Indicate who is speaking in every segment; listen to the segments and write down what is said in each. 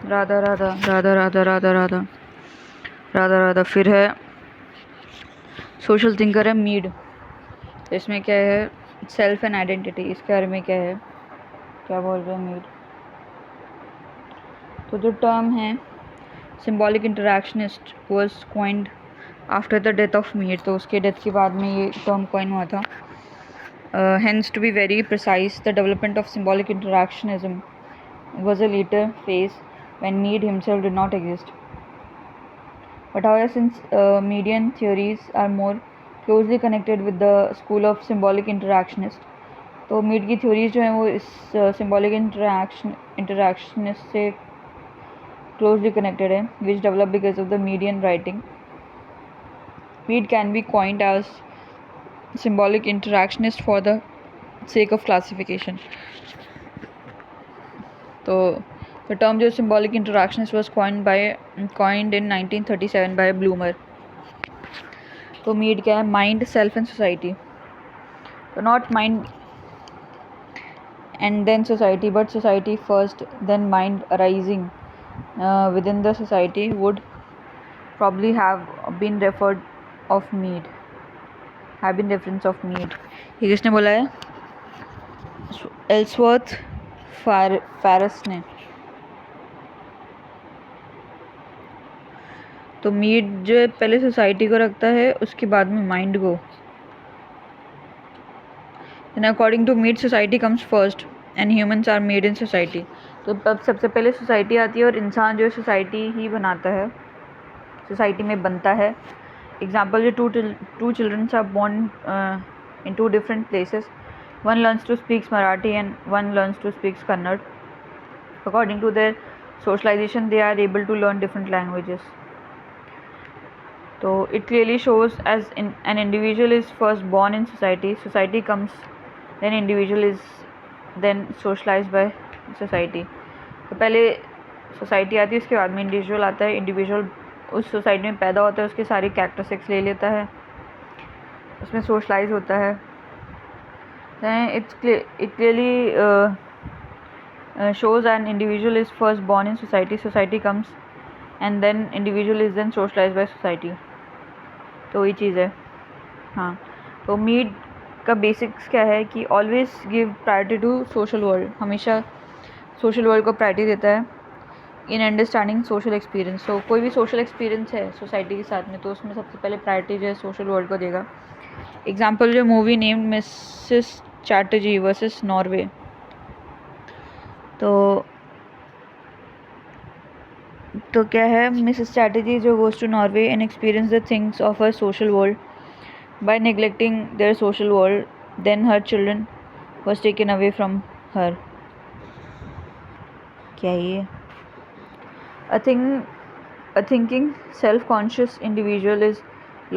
Speaker 1: राधा राधा राधा राधा राधा राधा राधा राधा। फिर है social thinker है मीड। इसमें क्या है, सेल्फ एंड आइडेंटिटी, इसके बारे में क्या है, क्या बोल रहे हैं मीड। तो जो टर्म है symbolic interactionist was coined after the death of Mead, तो उसके डेथ के बाद में ये टर्म कॉइन हुआ था। Hence, to be very precise, the development of symbolic interactionism was a later phase when Mead himself did not exist. But however, since median theories are more closely connected with the school of symbolic interactionist, तो Mead की theories जो हैं वो इस symbolic इंटरैक्शनिस्ट से closely connected है, which develop because of the median writing. Mead can be coined as symbolic interactionist for the sake of classification. So the term जो symbolic interactionist was coined in 1937 by Bloomer. तो Mead क्या है, mind, self and society. तो not mind and then society, but society first, then mind arising within the society would probably have been reference of Mead. ये किसने बोला है? Ellsworth ferrous ने. तो मीड जो पहले सोसाइटी को रखता है, उसके बाद में माइंड को. Then according to Mead, society comes first and humans are made in society. तो तब सबसे पहले सोसाइटी आती है और इंसान जो है सोसाइटी ही बनाता है, सोसाइटी में बनता है. एग्जाम्पल जो two childrens are born in two different places, one learns to speaks Marathi and one learns to speaks Kannada. According to their socialization they are able to learn different languages. तो it clearly shows as an individual is first born in society, society comes, then individual is then socialized by society. तो पहले society आती है, उसके बाद में individual आता है. इंडिविजुअल उस सोसाइटी में पैदा होता है, उसके सारी कैरेक्टरिस्टिक्स ले लेता है, उसमें सोशलाइज होता है. It clearly shows an individual is first born in society, society comes and then individual is then socialized by society. तो ये चीज़ है. हाँ, तो मीड का बेसिक्स क्या है कि always give priority to social world, हमेशा सोशल वर्ल्ड को प्रायोरिटी देता है इन अंडरस्टैंडिंग सोशल एक्सपीरियंस. तो कोई भी सोशल एक्सपीरियंस है सोसाइटी के साथ में, तो उसमें सबसे पहले प्रायोरिटी जो है सोशल वर्ल्ड को देगा. एग्जाम्पल जो movie named Mrs Chatterjee versus Norway. तो क्या है, मिसेस चैटर्जी जो goes to Norway and experience the things of a social world by neglecting their social world, then her children was taken away from her. क्या ये? A thinking self-conscious individual is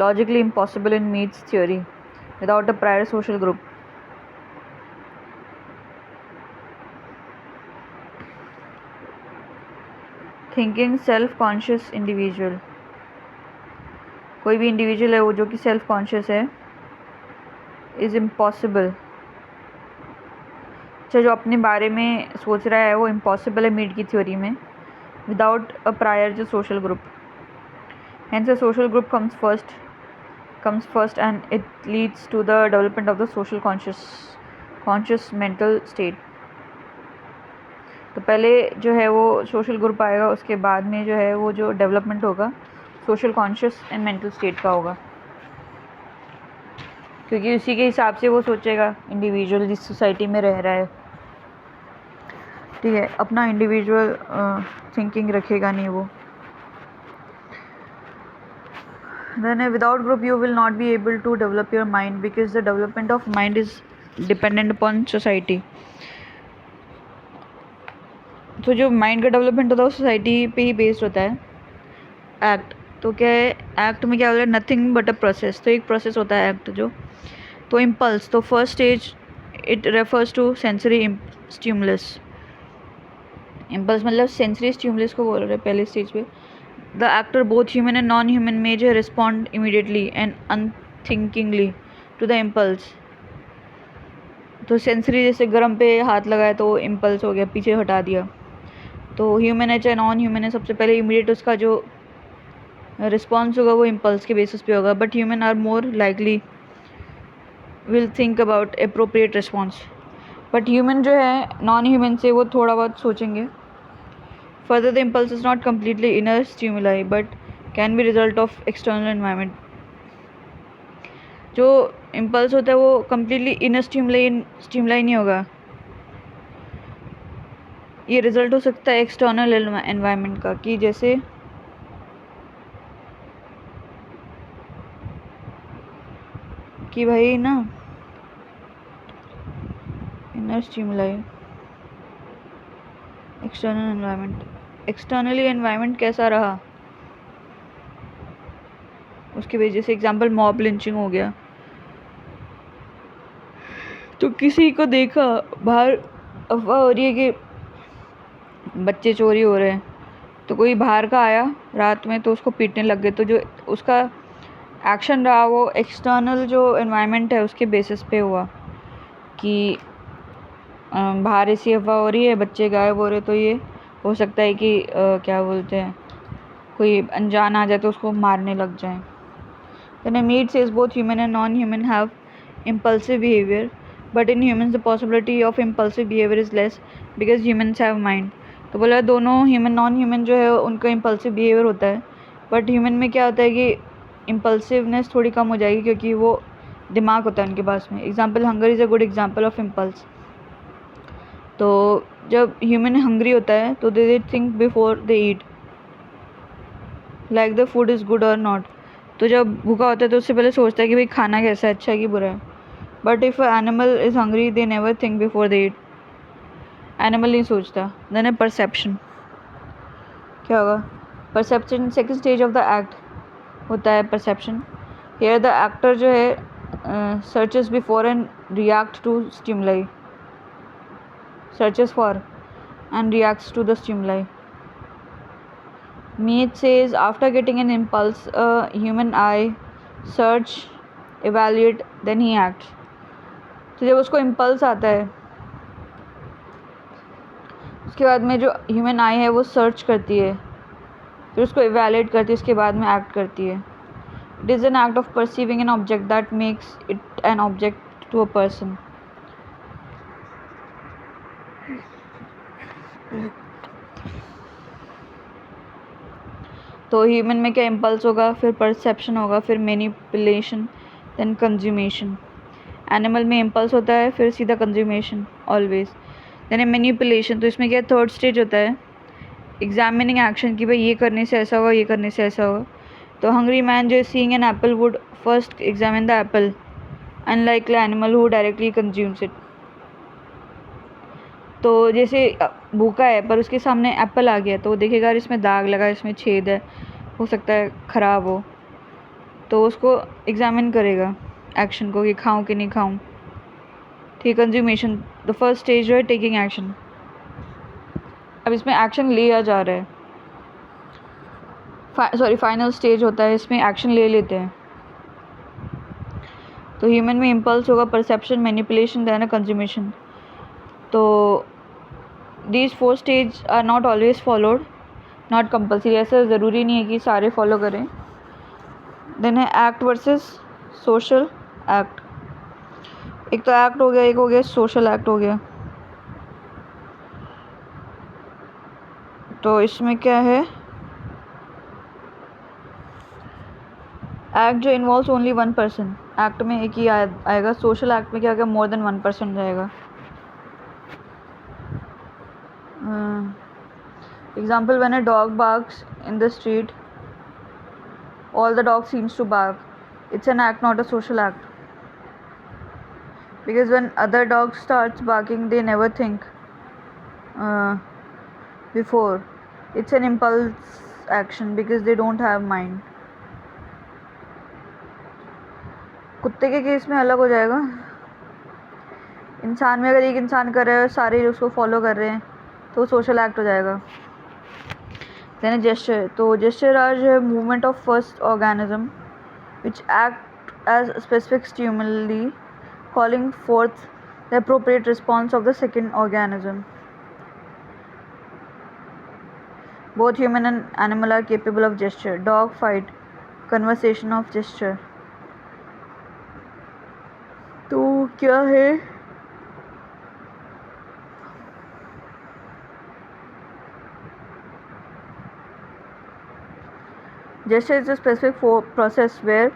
Speaker 1: logically impossible in Mead's theory without a prior social group. Thinking self-conscious individual, कोई भी individual है वो जो कि self conscious है, is impossible. अच्छा, जो अपने बारे में सोच रहा है वो इम्पॉसिबल है मीड की थ्योरी में, विदाउट अ प्रायर जो social group. Hence a social group comes first and it leads to the development of the social conscious mental state. तो पहले जो है वो सोशल ग्रुप आएगा, उसके बाद में जो है वो जो डेवलपमेंट होगा social conscious and mental state का होगा, क्योंकि उसी के हिसाब से वो सोचेगा इंडिविजुअल जिस सोसाइटी में रह रहा है. ठीक है, अपना इंडिविजुअल थिंकिंग रखेगा नहीं वो. Then without group you will not be able to develop your mind, because the development of mind is dependent upon society. तो जो माइंड का डेवलपमेंट होता है वो सोसाइटी पे ही बेस्ड होता है. एक्ट, तो क्या है, एक्ट में क्या होता है, नथिंग बट अ प्रोसेस. तो एक प्रोसेस होता है एक्ट जो. तो इम्पल्स, तो first stage it refers to sensory stimulus. Impulse मतलब सेंसरी स्टिमुलस को बोल रहे हैं पहले स्टेज पे. The actor both human and non human में जो respond immediately and unthinkingly to the impulse. तो सेंसरी, जैसे गर्म पे हाथ लगाया तो इम्पल्स हो गया, पीछे हटा दिया. तो ह्यूमन है चाहे नॉन ह्यूमन है, सबसे पहले इमीडिएट उसका जो रिस्पॉन्स होगा वो इम्पल्स के बेसिस पे होगा, but human are more likely will think about appropriate response. But human जो है नॉन ह्यूमन से वो थोड़ा बहुत सोचेंगे। Further the impulse is not completely inner stimuli but can be result of external environment. जो इम्पल्स होता है वो कम्प्लीटली इनर स्टिमुलाई नहीं होगा, ये रिजल्ट हो सकता है एक्सटर्नल एनवायरनमेंट का, कि जैसे कि भाई ना inner stimuli external environment, externally environment कैसा रहा उसकी वजह से, एग्जांपल मॉब लिंचिंग हो गया, तो किसी को देखा बाहर अफवाह हो रही है कि बच्चे चोरी हो रहे हैं, तो कोई बाहर का आया रात में तो उसको पीटने लग गए, तो जो उसका एक्शन रहा वो एक्सटर्नल जो एनवायरनमेंट है उसके बेसिस पे हुआ कि बाहर ऐसी अफवाह हो रही है, बच्चे गायब हो रहे, तो ये हो सकता है कि क्या बोलते हैं, कोई अनजान आ जाए तो उसको मारने लग जाए। Then Mead says both human and non-human have impulsive behavior, but in humans the possibility of impulsive behavior is less because humans have mind. तो बोला दोनों ह्यूमन नॉन ह्यूमन जो है उनका इम्पल्सिव बिहेवियर होता है, बट ह्यूमन में क्या होता है कि इम्पल्सिवनेस थोड़ी कम हो जाएगी क्योंकि वो दिमाग होता है उनके पास में। Example hunger is a good example of impulse. तो जब ह्यूमन हंग्री होता है तो they think before they eat like the food is good और नॉट। तो जब भूखा होता है तो उससे पहले सोचता है कि भाई खाना कैसा है, अच्छा है कि बुरा है। But if animal is hungry they never think before they eat, animal नहीं सोचता। देन है परसेप्शन, क्या होगा perception, second stage of the act होता है परसेप्शन। हियर द एक्टर जो है searches before and react to stimuli, searches for and reacts to the stimuli. Mead says after getting an impulse, a human eye search, evaluate, then he acts. तो जब उसको impulse आता है उसके बाद में जो ह्यूमन आई है वो सर्च करती है, फिर उसको इवेल्यूएट करती है, उसके बाद में एक्ट करती है। It is an act of perceiving an object that makes it an object to a person. तो ह्यूमन में क्या इम्पल्स होगा, फिर परसेप्शन होगा, फिर मैनिपुलेशन, देन कंज्यूमेशन। एनिमल में इम्पल्स होता है फिर सीधा कंज्यूमेशन ऑलवेज, देन मैनिपुलेशन। तो इसमें क्या थर्ड स्टेज होता है एग्जामिनिंग एक्शन, कि भाई ये करने से ऐसा होगा, ये करने से ऐसा होगा। तो हंग्री मैन जो seeing an apple would first examine the apple, unlike the animal who directly consumes it. तो जैसे भूखा है पर उसके सामने एप्पल आ गया तो वो देखेगा यार इसमें दाग लगा, इसमें छेद है, हो सकता है ख़राब हो, तो उसको एग्जामिन करेगा एक्शन को कि खाऊं कि नहीं खाऊं। ठीक, कंज्यूमेशन द फर्स्ट स्टेज जो है टेकिंग एक्शन। अब इसमें एक्शन लिया जा रहा है, सॉरी फाइनल स्टेज होता है, इसमें एक्शन ले लेते हैं। तो ह्यूमन में इम्पल्स होगा, परसेप्शन, मैनिपुलेशन, देन कंज्यूमेशन। तो these 4 stage are not always followed, not compulsory, ऐसा ज़रूरी नहीं है कि सारे फॉलो करें। देन है एक्ट वर्सेस सोशल एक्ट। एक तो एक्ट हो गया, एक हो गया सोशल एक्ट हो गया। तो इसमें क्या है, एक्ट जो इन्वॉल्व्स ओनली 1 पर्सन, एक्ट में एक ही आएगा। सोशल एक्ट में क्या आएगा, मोर देन 1 पर्सन जाएगा। Example, when a dog barks in the street all the dogs seems to bark, it's an act, not a social act, because when other dogs starts barking they never think before, it's an impulse action because they don't have mind. कुत्ते के case में अलग हो जाएगा, इंसान में अगर एक इंसान कर रहा है और सारे उसको फॉलो कर रहे हैं तो सोशल एक्ट हो जाएगा। देन जेस्चर, तो जेस्चर आर जो है movement of first organism which act as specific stimuli calling forth the appropriate response of the second organism. Both human and animal are capable of gesture. Dog fight, conversation of gesture. तो क्या है? Gesture is a specific process where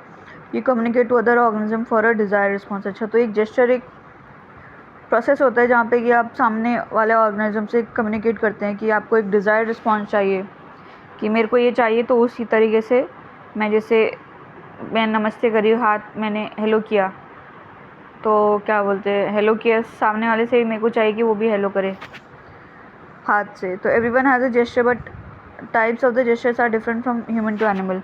Speaker 1: you communicate to other organism for a desired response. अच्छा, तो एक gesture एक process होता है जहाँ पे कि आप सामने वाले ऑर्गेनिज्म से कम्युनिकेट करते हैं कि आपको एक डिज़ायर्ड रिस्पॉन्स चाहिए, कि मेरे को ये चाहिए, तो उसी तरीके से मैं जैसे मैं नमस्ते करी, हाथ मैंने हेलो किया, तो क्या बोलते हैं, हेलो किया, सामने वाले से मेरे को चाहिए कि वो भी हेलो करे हाथ से. तो everyone has a gesture but types of the gestures are different from human to animal.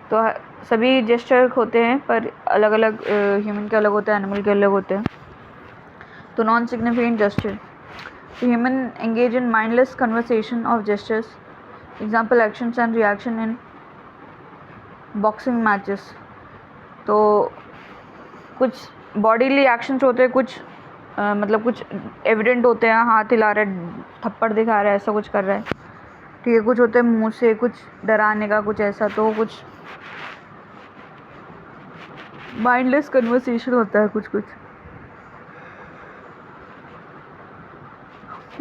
Speaker 1: तो सभी जेस्चर होते हैं पर अलग अलग, ह्यूमन के अलग होते हैं, एनिमल के अलग होते हैं. तो non significant gesture. Human engage in mindless conversation of gestures. Example actions and reaction in boxing matches. तो कुछ बॉडीली एक्शंस होते हैं, कुछ मतलब कुछ एविडेंट होते हैं, हाथ हिला रहा है, थप्पड़ दिखा रहा है, ऐसा कुछ कर रहा है, ठीक है. कुछ होते हैं मुंह से, कुछ डराने का, कुछ ऐसा. तो कुछ माइंडलेस कन्वर्सेशन होता है कुछ कुछ.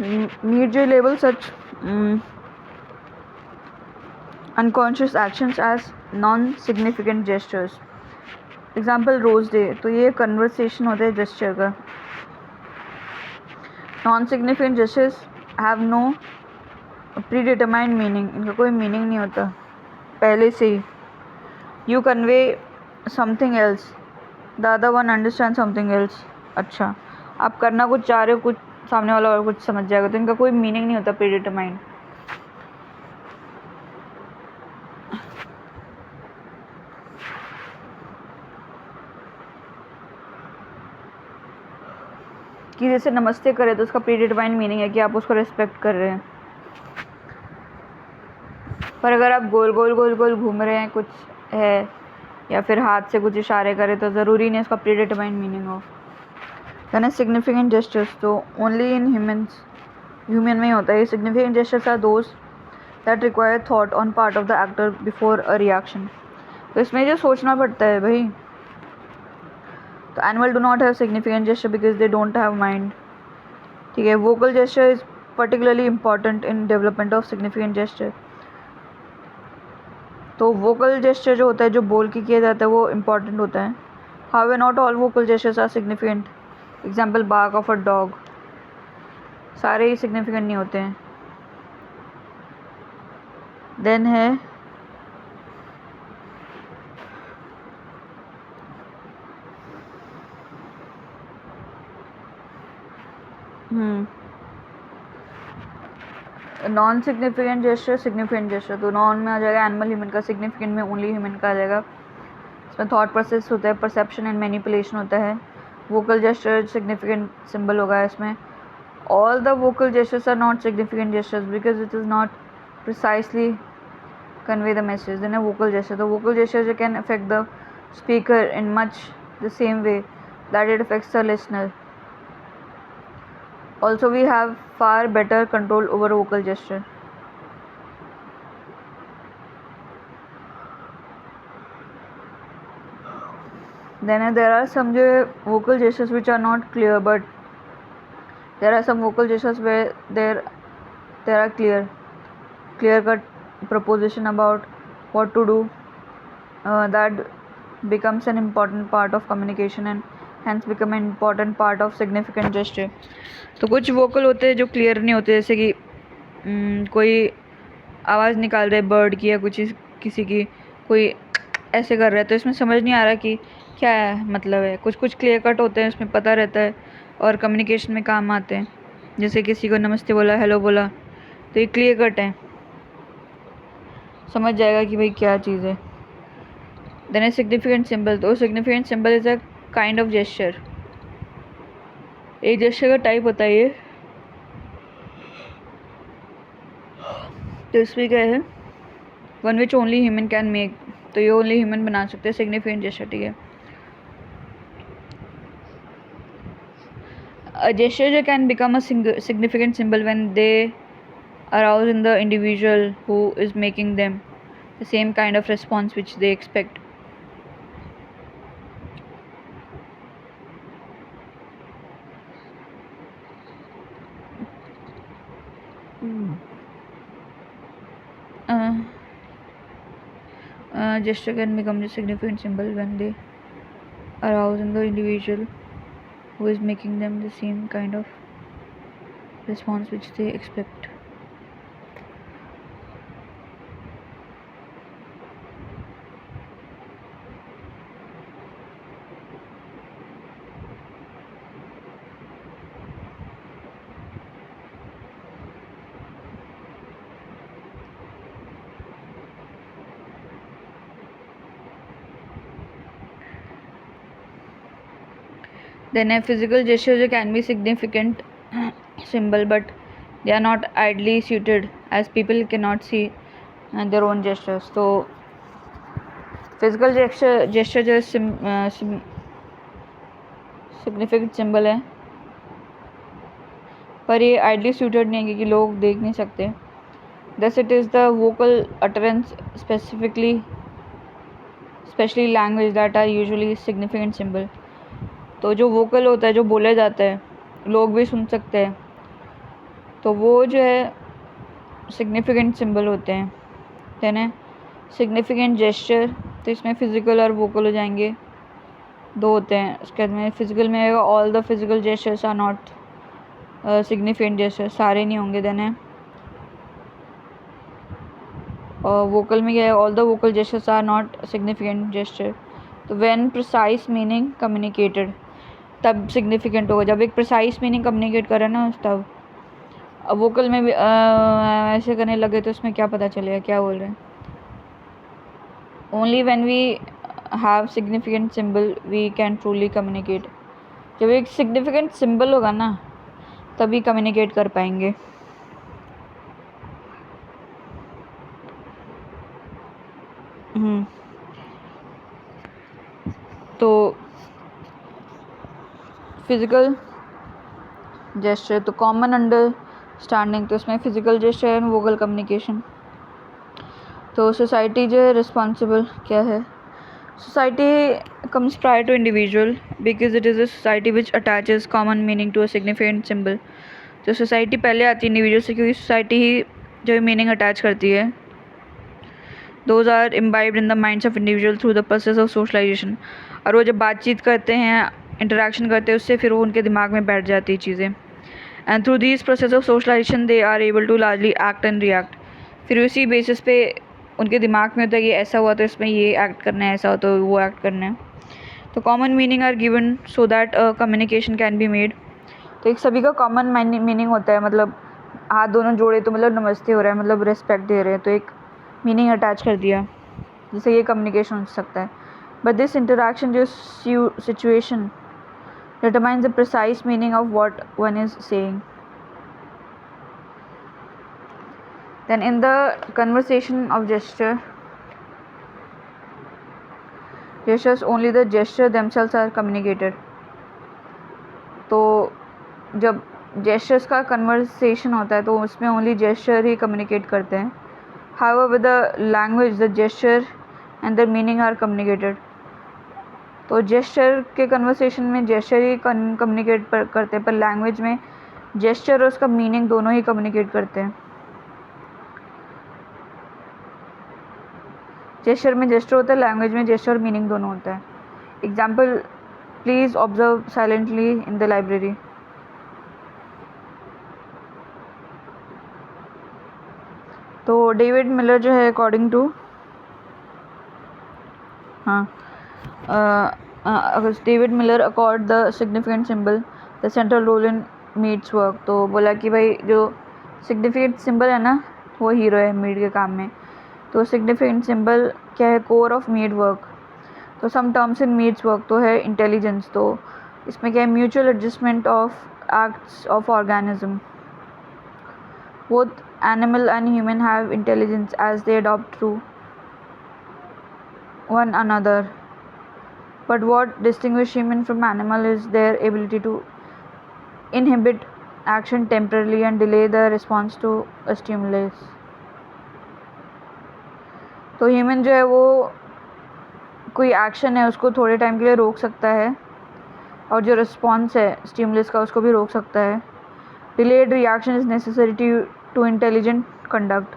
Speaker 1: Nietzsche labels such unconscious actions as non-significant gestures. Example rose day. तो ये कन्वर्सेशन होता है जेस्चर का. Non significant gestures have no predetermined meaning. इनका कोई मीनिंग नहीं होता पहले से ही. You convey something else, the other one understand something else. अच्छा, आप करना कुछ चाह रहे हो, कुछ सामने वाला और कुछ समझ जाएगा. तो इनका कोई मीनिंग नहीं होता प्री डिटरमाइंड. कि जैसे नमस्ते करे तो उसका प्री डिटरमाइंड मीनिंग है कि आप उसको रिस्पेक्ट कर रहे हैं. पर अगर आप गोल गोल गोल गोल घूम रहे हैं, कुछ है, या फिर हाथ से कुछ इशारे करें, तो ज़रूरी नहीं उसका प्री डिटरमाइंड मीनिंग हो. देन है सिग्निफिकेंट जेस्चर्स. तो ओनली इन ह्यूमन में ही होता है. Significant gestures are those that require thought on part of the actor before a reaction. तो इसमें जो सोचना पड़ता है भाई. तो animal do not have significant gesture because they don't have mind, ठीक है. Vocal gesture is particularly important in development of significant gesture. तो वोकल जेस्चर जो होता है, जो बोल के किया जाता है, वो इम्पॉर्टेंट होता है. However not all vocal gestures are significant. Example bark of a dog. सारे ही सिग्निफिकेंट नहीं होते हैं. देन है non significant gesture, significant gesture. तो नॉन में आ जाएगा एनिमल ह्यूमन का, सिग्निफिकेंट में ओनली ह्यूमन का आ जाएगा. इसमें थॉट प्रोसेस होता है, परसेप्शन एंड मैनिपुलेशन होता है. वोकल जेस्चर सिग्निफिकेंट सिंबल होगा इसमें. All the vocal gestures are not significant gestures because it is not precisely convey the message. Then a vocal gesture. The vocal gesture can affect the speaker in much the same way that it affects the listener. Also, we have far better control over vocal gesture. Then there are some vocal gestures which are not clear, but there are some vocal gestures where there are clear cut proposition about what to do, that becomes an important part of communication and hence become an important part of significant gesture. तो कुछ vocal होते हैं जो clear नहीं होते, जैसे कि कोई आवाज़ निकाल रहा है बर्ड की या कुछ किसी की, कोई ऐसे कर रहा है, तो इसमें समझ नहीं आ रहा कि क्या है मतलब है. कुछ कुछ क्लियर कट होते हैं, इसमें पता रहता है और कम्युनिकेशन में काम आते हैं. जैसे किसी को नमस्ते बोला, हेलो बोला, तो ये क्लियर कट है, समझ जाएगा कि भाई क्या चीज़ है. Then a significant symbol. तो significant symbol is a kind of gesture. एक जेस्चर का टाइप होता है ये. तो इसमें क्या है, one which only human can make. तो ये ओनली ह्यूमन बना सकते हैं सिग्निफिकेंट जेस्चर, ठीक है. A gesture can become a significant symbol when they arouse in the individual who is making them the same kind of response which they expect. Uh, Gesture can become a significant symbol when they arouse in the individual who is making them the same kind of response which they expect. Then a physical gesture can be significant symbol, but they are not ideally suited as people cannot see their own gestures. So physical gesture जो significant symbol है, पर ये ideally suited नहीं है क्योंकि लोग देख नहीं सकते. Thus it is the vocal utterance specially language that are usually significant symbol. तो जो वोकल होता है, जो बोला जाता है, लोग भी सुन सकते हैं, तो वो जो है सिग्निफिकेंट सिंबल होते हैं. देन है सिग्निफिकेंट जेस्चर, तो इसमें फिजिकल और वोकल हो जाएंगे, दो होते हैं. उसके बाद में फिजिकल में आएगा all the physical gestures are not significant gesture, सारे नहीं होंगे. देन है और वोकल में क्या है, all the vocal gestures are not significant gesture. तो व्हेन प्रिसाइज मीनिंग कम्युनिकेटेड, तब सिग्निफिकेंट होगा जब एक प्रिसाइज मीनिंग कम्युनिकेट करे ना, तब. अब वोकल में भी ऐसे करने लगे तो उसमें क्या पता चलेगा क्या बोल रहे हैं. Only when we have significant symbol we can truly communicate. जब एक सिग्निफिकेंट सिंबल होगा ना, तभी कम्युनिकेट कर पाएंगे. तो फिजिकल जेस्चर, तो कॉमन अंडरस्टैंडिंग, तो इसमें physical gesture and vocal communication. तो सोसाइटी जो है रिस्पॉन्सिबल क्या है, society comes prior to individual because it is a society which attaches common meaning to a significant symbol. तो सोसाइटी पहले आती है इंडिविजुअल से, क्योंकि सोसाइटी ही जो मीनिंग अटैच करती है. Those are imbibed in the minds of individual through the process of socialisation. और वो जब बातचीत करते हैं, इंटरेक्शन करते हैं, उससे फिर वो उनके दिमाग में बैठ जाती है चीज़ें. And through this process of socialisation they are able to largely act and react. फिर उसी बेसिस पे उनके दिमाग में होता है कि ऐसा हुआ तो इसमें ये एक्ट करना है, ऐसा हो तो वो एक्ट करना है. तो common meaning are given so that communication can be made. तो एक सभी का कॉमन मीनिंग होता है, मतलब हाथ दोनों जोड़े तो मतलब नमस्ते हो रहा है, मतलब रिस्पेक्ट दे रहे हैं, तो एक मीनिंग अटैच कर दिया, जिससे ये कम्युनिकेशन हो सकता है. बट दिस इंटरेक्शन जो situation determines the precise meaning of what one is saying. Then in the conversation of gestures only the gesture themselves are communicated. तो जब gestures का conversation होता है तो उसमें only gesture ही communicate करते हैं. However with the language the gesture and their meaning are communicated. तो जेस्चर के कन्वर्सेशन में जेस्चर ही कम्युनिकेट करते हैं, पर लैंग्वेज में जेस्चर और उसका मीनिंग दोनों ही कम्युनिकेट करते हैं. जेस्चर में जेस्चर होता है, लैंग्वेज में जेस्चर और मीनिंग दोनों होता है. Example, please observe silently in the library. तो डेविड मिलर जो है according to David Miller accord the significant symbol the central role in Mead's work. तो बोला कि भाई जो सिग्निफिकेंट सिंबल है ना, वो हीरो है मीड के काम में. तो सिग्निफिकेंट सिंबल क्या है, कोर ऑफ मीड वर्क. तो some terms in Mead's work तो है इंटेलिजेंस. तो इसमें क्या है, mutual adjustment of acts of organism. Both animal and human have intelligence as they adopt through one another, but what distinguishes human from animal is their ability to inhibit action temporarily and delay the response to a stimulus. तो human जो है वो कोई action है उसको थोड़े time के लिए रोक सकता है और जो रिस्पॉन्स है स्टिमुलस का उसको भी रोक सकता है. Delayed reaction is necessary to intelligent conduct.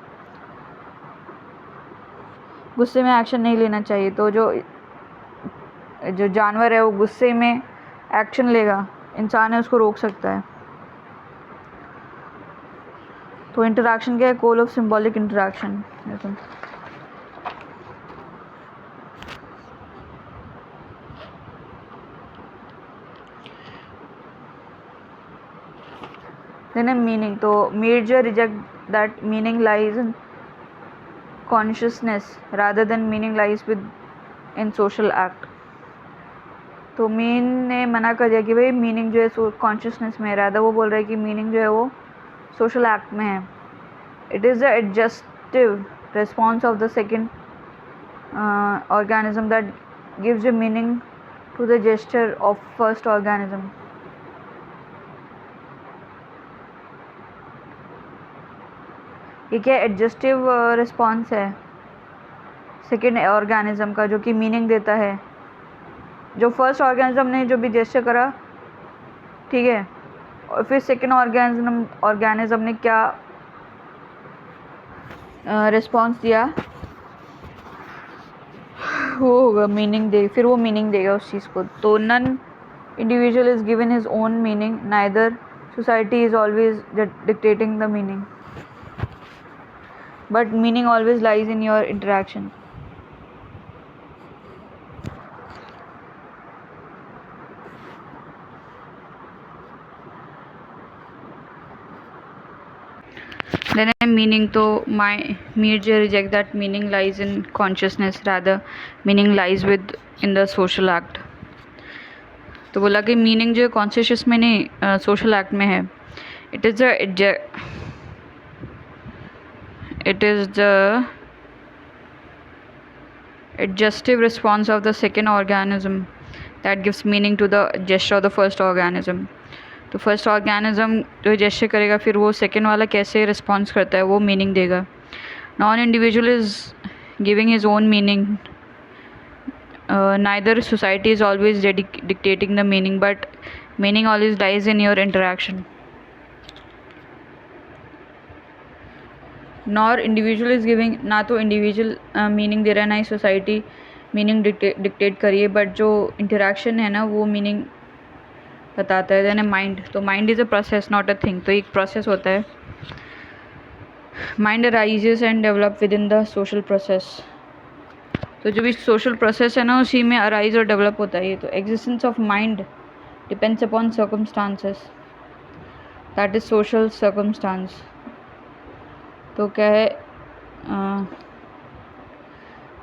Speaker 1: गुस्से में एक्शन नहीं लेना चाहिए. तो जो जानवर है वो गुस्से में एक्शन लेगा, इंसान है उसको रोक सकता है. तो इंटरैक्शन क्या है? Goal of symbolic interaction. Then a meaning. तो Mirja reject that meaning lies in consciousness rather than meaning lies in social act. तो मीन ने मना कर दिया कि भाई मीनिंग जो है कॉन्शियसनेस में है, रादर वो बोल रहा है कि मीनिंग जो है वो सोशल एक्ट में है. It is the adjustive response of the second organism that gives a meaning to the gesture of first organism. ये क्या एडजस्टिव रिस्पॉन्स है सेकेंड ऑर्गेनिज्म का, जो कि मीनिंग देता है. जो फर्स्ट ऑर्गेनिज्म ने जो भी जेस्चर करा, ठीक है, और फिर सेकेंड ऑर्गेनिज्म ने क्या रिस्पॉन्स दिया, वो होगा मीनिंग दे, फिर वो मीनिंग देगा उस चीज़ को. तो none individual is given his own meaning, neither society is always dictating the meaning, but meaning always lies in your interaction. Then a meaning, तो Mirja reject that meaning lies in consciousness, rather meaning lies in the social act. तो बोला कि meaning जो है conscious में नहीं social act में है. It is the adjustive response of the second organism that gives meaning to the gesture of the first organism. तो फर्स्ट ऑर्गेनिज्म जो जेस्चर करेगा, फिर वो सेकेंड वाला कैसे रिस्पॉन्स करता है वो मीनिंग देगा. Non individual is giving his own meaning, neither society is always dictating the meaning, but meaning always lies in your interaction. Nor individual is giving, ना तो इंडिविजुअल मीनिंग दे रहा है ना ही सोसाइटी मीनिंग डिक्टेट करिए, but जो interaction है ना वो मीनिंग बताता है. Then a mind. तो mind is a process not a thing. तो एक प्रोसेस होता है. Mind arises and develop with in the social process. तो जो भी सोशल प्रोसेस है ना उसी में अराइज और डेवलप होता है. तो existence of mind depends upon circumstances, that is social circumstance. तो क्या है,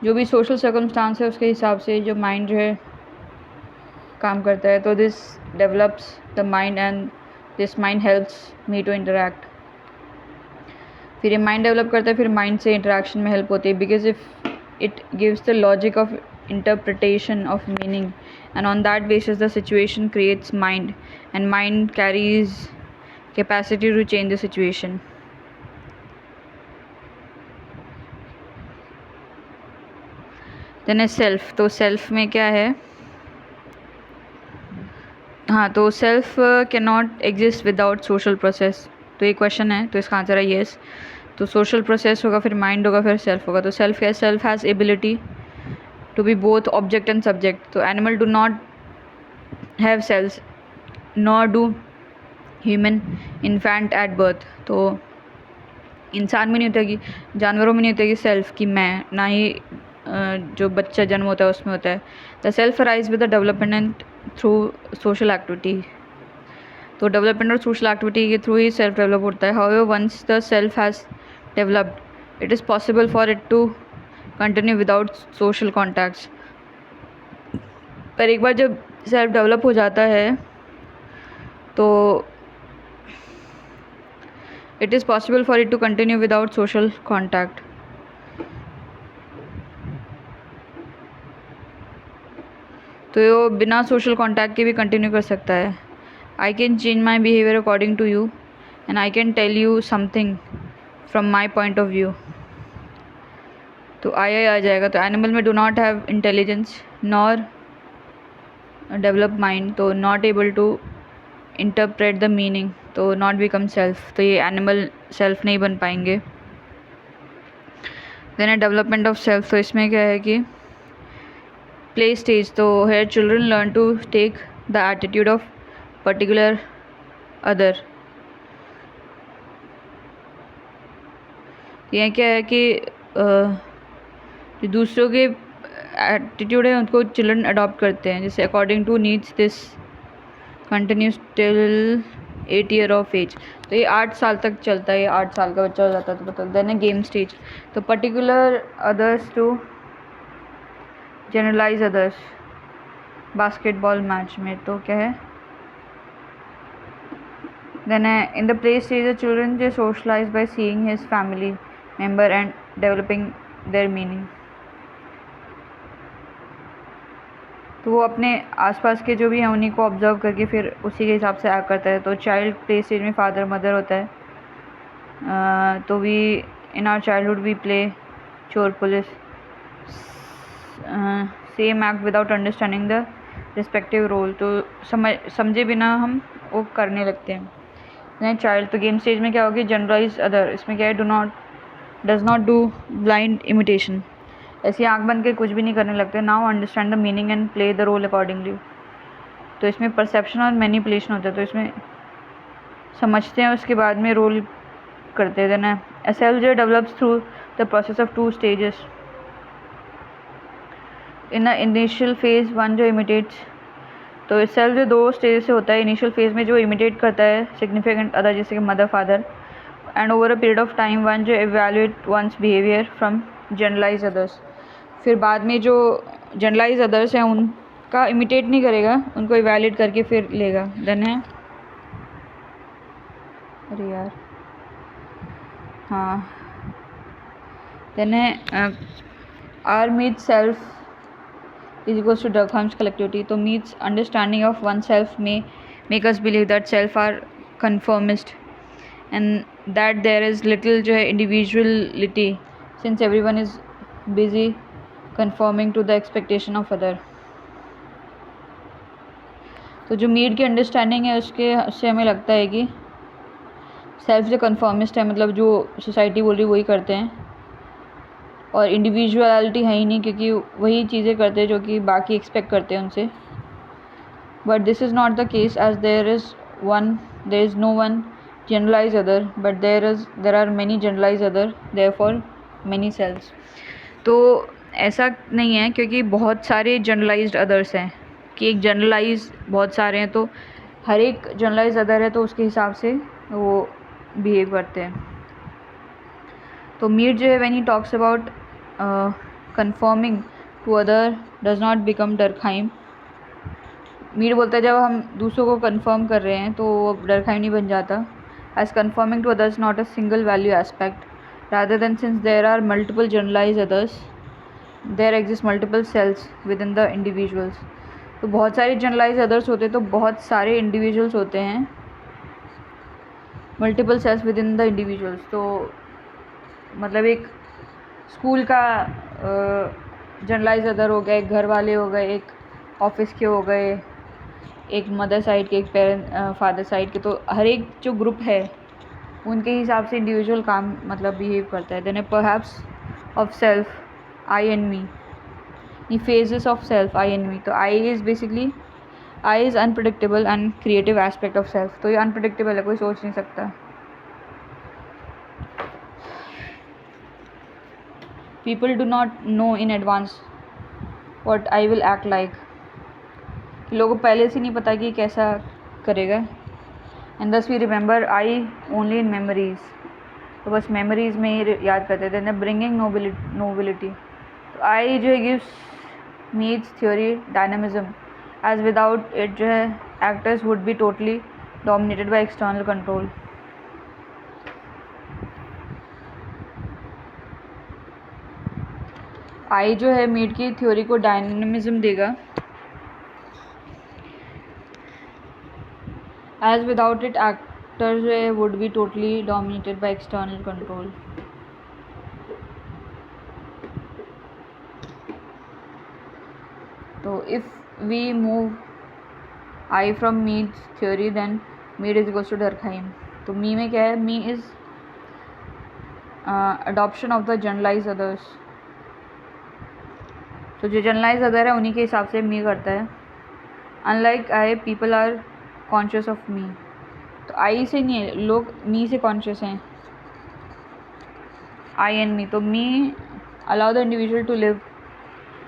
Speaker 1: जो भी सोशल सर्कमस्टांस है उसके हिसाब से जो माइंड जो है काम करता है. तो this develops the mind and this mind helps me to interact. फिर ये माइंड डेवलप करता है, फिर माइंड से इंटरेक्शन में हेल्प होती है, because if it gives the logic of interpretation of meaning and on that basis the situation creates mind and mind carries capacity to change the situation. Then a self. तो self में क्या है, हाँ, तो self can not exist without social process. तो ये question है, तो इसका आंसर है येस. तो सोशल प्रोसेस होगा, फिर माइंड होगा, फिर सेल्फ होगा. तो सेल्फ है, self has ability to be both object and subject. तो animal do not have selves, nor do human infant at birth. तो इंसान में नहीं होता कि, जानवरों में नहीं होता कि सेल्फ की मैं, ना ही जो बच्चा जन्म होता है उसमें होता है. The self arise with the development through social activity. तो डेवलपमेंट और सोशल एक्टिविटी के थ्रू ही सेल्फ डेवलप होता है. However once the self has developed it is possible for it to continue without social contacts. पर एक बार जब self develop हो जाता है तो it is possible for it to continue without social contact. तो ये बिना सोशल कॉन्टैक्ट के भी कंटिन्यू कर सकता है. I can change my behaviour according to you. and I can tell you something from my point of view. तो आई आ जाएगा. तो एनिमल में do not have intelligence nor develop mind, तो not able to interpret the meaning, तो not become self. तो ये animal self नहीं बन पाएंगे. देन है डेवलपमेंट ऑफ सेल्फ. तो इसमें क्या है कि प्ले स्टेज, तो here children learn to take the attitude of particular other. ये क्या है कि जो दूसरों के एटीट्यूड है उनको चिल्ड्रन अडॉप्ट करते हैं. जैसे according to needs this continues till 8 year of age. तो ये 8 साल तक चलता है. 8 साल का बच्चा हो जाता है तो देन है गेम स्टेज. तो particular others to generalise others. Basketball match में तो क्या है, देन है in the play stage the children जे socialise by seeing his family member and developing their meaning. तो वो अपने आसपास के जो भी हैं उन्हीं को ऑब्जर्व करके फिर उसी के हिसाब से एक्ट करता है. तो चाइल्ड प्ले स्टेज में फादर मदर होता है. तो we in our childhood we play चोर police, same act without understanding the respective role. तो समझे बिना हम वो करने लगते हैं. चाइल्ड तो गेम स्टेज में क्या होगी, जनरलाइज अदर. इसमें क्या है, does not do blind imitation. ऐसी आँख बंद के कुछ भी नहीं करने लगते. Now understand the meaning and play the role accordingly. तो इसमें परसेप्शन और मैनिपुलेशन होता है. तो इसमें समझते हैं उसके बाद में रोल करते हैं. देना अ सेल्फ जो develops through the process of 2 stages. In a initial phase 1 जो इमिटेट्स. तो सेल्फ जो 2 स्टेज से होता है. इनिशियल फेज में जो इमिटेट करता है सिग्निफिकेंट अदर जैसे कि mother father, and over a period of time 1 जो evaluate one's behaviour from generalise others. फिर बाद में जो जनरलाइज अदर्स हैं उनका इमिटेट नहीं करेगा, उनको इवैल्यूएट करके फिर लेगा. देन है अरे यार हाँ देन है are Mead self is equals to Durkheim's collectivity. तो Mead's understanding of one self में make us believe that self are conformist and that there is little जो है individuality since every one is busy conforming to the expectation of other. तो जो Mead की understanding है उससे हमें लगता है कि सेल्फ जो कन्फर्मिस्ट है, मतलब जो सोसाइटी बोल रही वही करते हैं, और इंडिविजुअलिटी है ही नहीं क्योंकि वही चीज़ें करते हैं जो कि बाकी एक्सपेक्ट करते हैं उनसे. But this is not the case as there is no one generalise other but there are many generalise other therefore many selfs. तो ऐसा नहीं है क्योंकि बहुत सारे जनरलाइज्ड अदर्स हैं कि एक जनरलाइज बहुत सारे हैं, तो हर एक जनरलाइज अदर है तो उसके हिसाब से वो बिहेव करते हैं. तो मीट जो है when he talks about confirming to other does not become Durkheim. Mead बोलता है जब हम दूसरों को कन्फर्म कर रहे हैं तो वो डरखाइम नहीं बन जाता. As confirming to others not a single value aspect rather than since there are multiple generalise others there exist multiple selves within the individuals. तो बहुत सारे जनरलाइज अदर्स होते हैं तो बहुत सारे इंडिविजुअल्स होते हैं, multiple selves within the individuals. तो मतलब एक स्कूल का जनरलाइज अदर हो गया, एक घर वाले हो गए, एक ऑफिस के हो गए, एक मदर साइड के, एक पेरेंट फादर साइड के. तो हर एक जो ग्रुप है उनके हिसाब से इंडिविजुअल काम मतलब बिहेव करता है. Then perhaps of self I and me. The phases of self I and me. तो I is unpredictable and creative aspect of self. तो ये unpredictable है, कोई सोच नहीं सकता. People do not know in advance what I will act like. लोगों को पहले से नहीं पता कि कैसा करेगा. And thus we remember I only in memories. तो बस memories में ही याद करते थे. Then bringing nobility. आई जो है gives Mead's theory dynamism as without it जो है actors would be totally dominated by external control. I जो है मीट की थ्योरी को डायनामिज्म देगा एज विदाउट इट एक्टर जो है would be totally dominated by external control. तो if we move I from Mead's theory then Mead is equals to Durkheim. तो me में क्या है? Me is adoption of the generalize others. तो जो generalise other है उन्हीं के हिसाब से मी करता है. Unlike I, people are conscious of me. तो आई से नहीं है, लोग मी से कॉन्शियस हैं. I and me. तो me allow the individual to live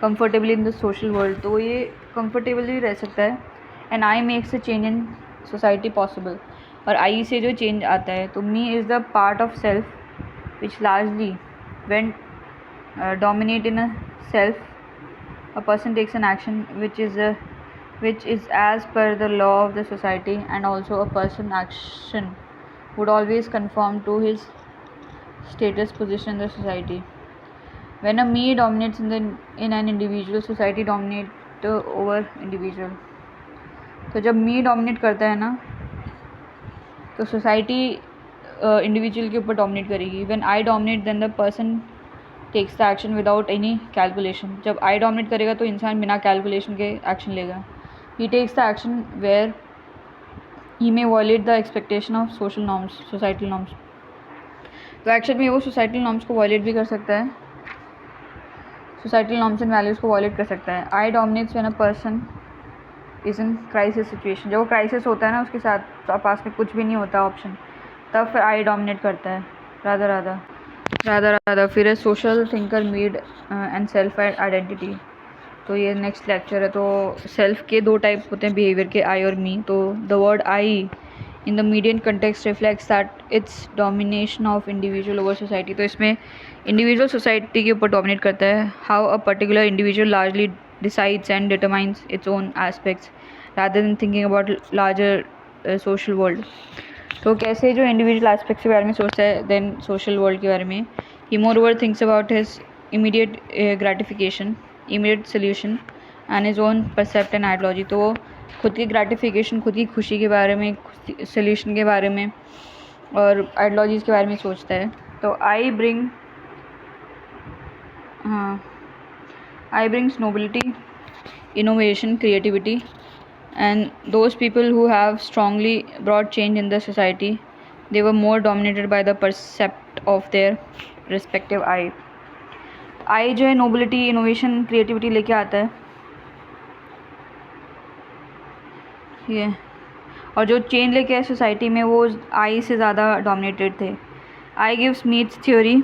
Speaker 1: comfortably in the social world. तो ये कंफर्टेबली रह सकता है. And I makes a change in society possible. और आई से जो चेंज आता है, तो me is the part of self which largely when dominate in a self, a person takes an action which is as per the law of the society, and also a person action would always conform to his status position in the society. When a me dominates in an individual, society dominate over individual. तो जब me dominate करता है ना, तो society individual के ऊपर dominate करेगी. When I dominate then the person takes the action without any calculation. जब आई डोमिनेट करेगा तो इंसान बिना कैलकुलेशन के एक्शन लेगा. He takes the action where he may violate the expectation of social norms, societal norms. तो action में वो सोसाइटल नॉर्म्स को वॉयलेट भी कर सकता है, सोसाइटल नॉर्म्स एंड वैल्यूज़ को वॉयलेट कर सकता है. I dominates when a person is in crisis situation. जब वो क्राइसिस होता है ना, उसके साथ पास में कुछ भी नहीं होता ऑप्शन, तब फिर आई डोमिनेट करता है. राधा फिर है social thinker Mead and self identity. तो ये नेक्स्ट लेक्चर है. तो सेल्फ के दो टाइप होते हैं बिहेवियर के, आई और मी. तो the word I in the median context reflects that it's domination of individual over society. तो इसमें इंडिविजुअल सोसाइटी के ऊपर डोमिनेट करता है. How a particular individual largely decides and determines its own aspects rather than thinking about larger social world. तो कैसे जो individual aspects के बारे में सोचता है देन सोशल वर्ल्ड के बारे में. He moreover thinks about his immediate gratification, immediate solution and his own percept and ideology. तो वो खुद की ग्रेटिफिकेशन, खुद की खुशी के बारे में, सोल्यूशन के बारे में और आइडियोलॉजीज़ के बारे में सोचता है. तो I brings nobility, innovation, creativity. And those people who have strongly brought change in the society, they were more dominated by the percept of their respective I. I जो है nobility, innovation, creativity लेके आता है ये. और जो change लेके आए सोसाइटी में वो I से ज़्यादा डोमिनेटेड थे. I gives Mead's theory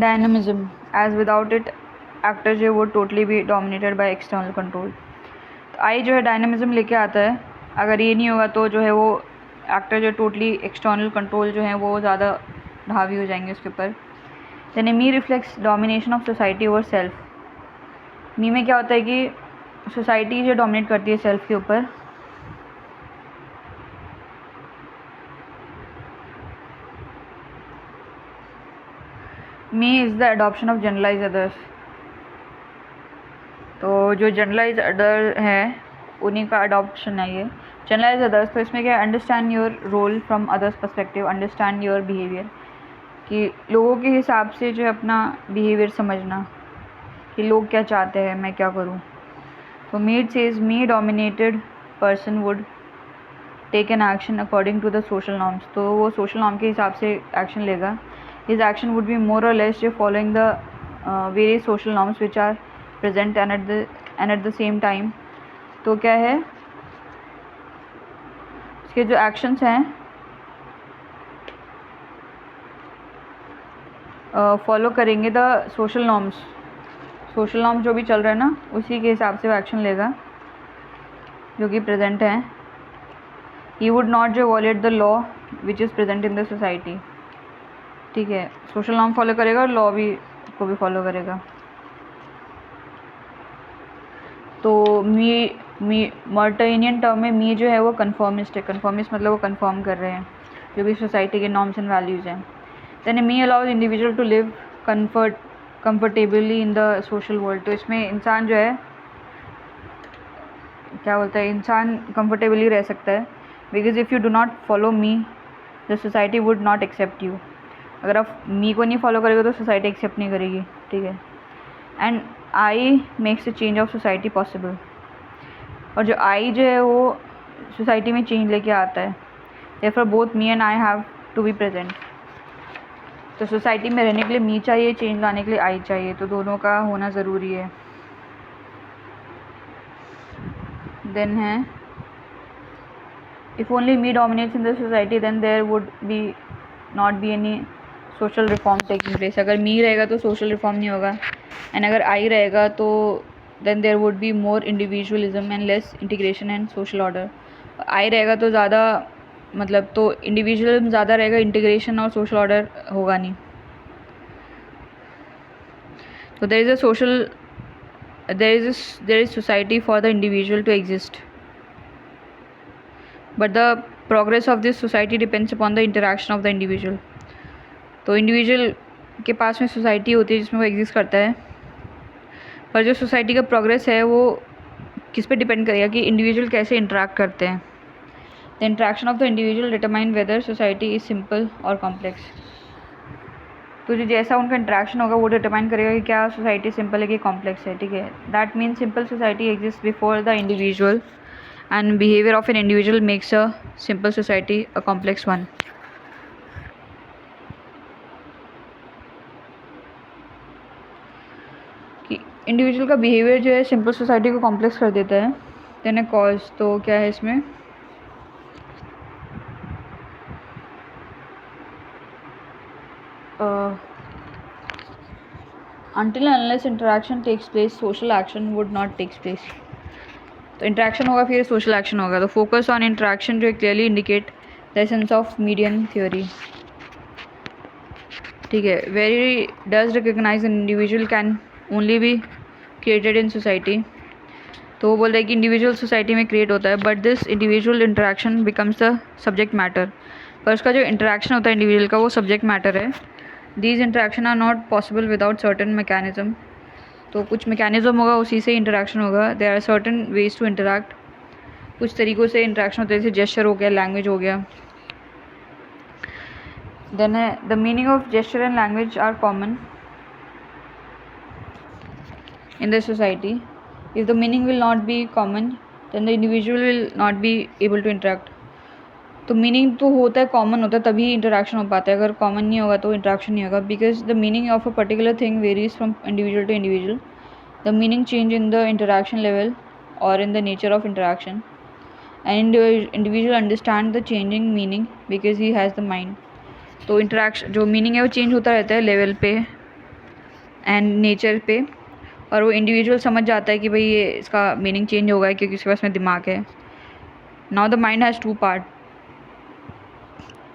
Speaker 1: dynamism, as without it actors जो would totally be dominated by external control. आई जो है डायनामिज्म लेके आता है. अगर ये नहीं होगा तो जो है वो एक्टर जो टोटली एक्सटर्नल कंट्रोल जो है वो ज़्यादा हावी हो जाएंगे उसके ऊपर. यानी me reflects domination of society over self. Me में क्या होता है कि सोसाइटी जो डोमिनेट करती है सेल्फ के ऊपर. Me is the adoption of generalise others. तो जो जनरलाइज अदर है उन्हीं का अडॉप्शन है ये जनरलाइज अदर्स. तो इसमें क्या है? Understand your role from others perspective, understand your behaviour. कि लोगों के हिसाब से जो है अपना बिहेवियर समझना कि लोग क्या चाहते हैं, मैं क्या करूं. तो Mead says me dominated person would take an action according to the social norms. तो वो सोशल नॉर्म के हिसाब से एक्शन लेगा. His action would be more और less following the various social norms which are present and at the same time. तो क्या है इसके जो एक्शंस हैं फॉलो करेंगे the social norms. Social norms जो भी चल रहा है ना उसी के हिसाब से वो एक्शन लेगा जो कि प्रेजेंट है. ही वुड नॉट जो wallet the law which is present in the society. ठीक है, सोशल नॉर्म फॉलो करेगा और लॉ भी को भी फॉलो करेगा. तो मी मॉर्टेनियन टर्म में मी जो है वो कन्फर्मिस्ट है. कन्फर्मिस्ट मतलब वो कन्फर्म कर रहे हैं जो भी सोसाइटी के नॉर्म्स एंड वैल्यूज़ हैं. Then me allows individual to live comfortably in the social world. तो इसमें इंसान जो है क्या बोलता है, इंसान कंफर्टेबली रह सकता है because if you do not follow me the society would not accept you. अगर आप मी को नहीं फॉलो करेंगे तो सोसाइटी एक्सेप्ट नहीं करेगी. ठीक है. And I makes the change of society possible. और जो आई जो है वो सोसाइटी में चेंज लेके आता है. Therefore both me and I have to be present. तो सोसाइटी में रहने के लिए मी चाहिए, चेंज लाने के लिए आई चाहिए. तो दोनों का होना ज़रूरी है. देन है if only me dominates in the society then there would be not be any social reform taking place. अगर मी रहेगा तो सोशल रिफॉर्म नहीं होगा. एंड अगर आई रहेगा तो then there would be more individualism and less integration and social order. I रहेगा तो ज़्यादा मतलब तो इंडिविजुअलिज्म ज़्यादा रहेगा, इंटीग्रेशन और सोशल ऑर्डर होगा नहीं. तो there is society for the individual to exist. But the progress of this society depends upon the interaction of the individual. तो इंडिविजुअल के पास में सोसाइटी होती है जिसमें वो एग्जिस्ट करता है. पर जो सोसाइटी का प्रोग्रेस है वो किस पे डिपेंड करेगा कि इंडिविजुअल कैसे इंटरेक्ट करते हैं. The interaction of the individual determine whether society is simple और कॉम्प्लेक्स. तो जो जैसा उनका इंटरेक्शन होगा वो डिटरमाइन करेगा कि क्या सोसाइटी सिंपल है कि कॉम्प्लेक्स है. ठीक है. That means simple society exist before the individual and behaviour of an individual makes a simple society a complex one. कि इंडिविजुअल का बिहेवियर जो है सिंपल सोसाइटी को कॉम्प्लेक्स कर देता है. Then a cause. तो क्या है इसमें until and unless interaction takes place social action would not takes place. तो इंटरेक्शन होगा फिर सोशल एक्शन होगा. तो फोकस ऑन इंटरेक्शन जो clearly indicate the essence of Meadian theory. ठीक है. Very does recognise an individual can only be created in society. तो वो बोल रहे हैं कि इंडिविजुअल सोसाइटी में क्रिएट होता है but this individual interaction becomes the subject matter. पर उसका जो इंटरेक्शन होता है इंडिविजुअल का वो सब्जेक्ट मैटर है. These interaction are not possible without certain mechanism. तो कुछ मैकेनिज्म होगा उसी से इंटरेक्शन होगा. There are certain ways to interact. कुछ तरीक़ों से इंटरेक्शन होता है जैसे जेस्चर हो गया, लैंग्वेज हो गया. देन है the meaning of gesture and language are common in the society. If the meaning will not be common then the individual will not be able to interact. तो meaning तो होता है common होता है तभी इंटरेक्शन हो पाता है. अगर कॉमन नहीं होगा तो इंटरेक्शन नहीं होगा. Because the meaning of a particular thing varies from individual to individual. The meaning change in the interaction level और in the nature of interaction. And individual understand the changing meaning because he has the mind. तो interaction जो meaning है वो change होता रहता है level पे and nature पे. और वो इंडिविजुअल समझ जाता है कि भाई ये इसका मीनिंग चेंज होगा क्योंकि उसके पास में दिमाग है. Now the mind has to part.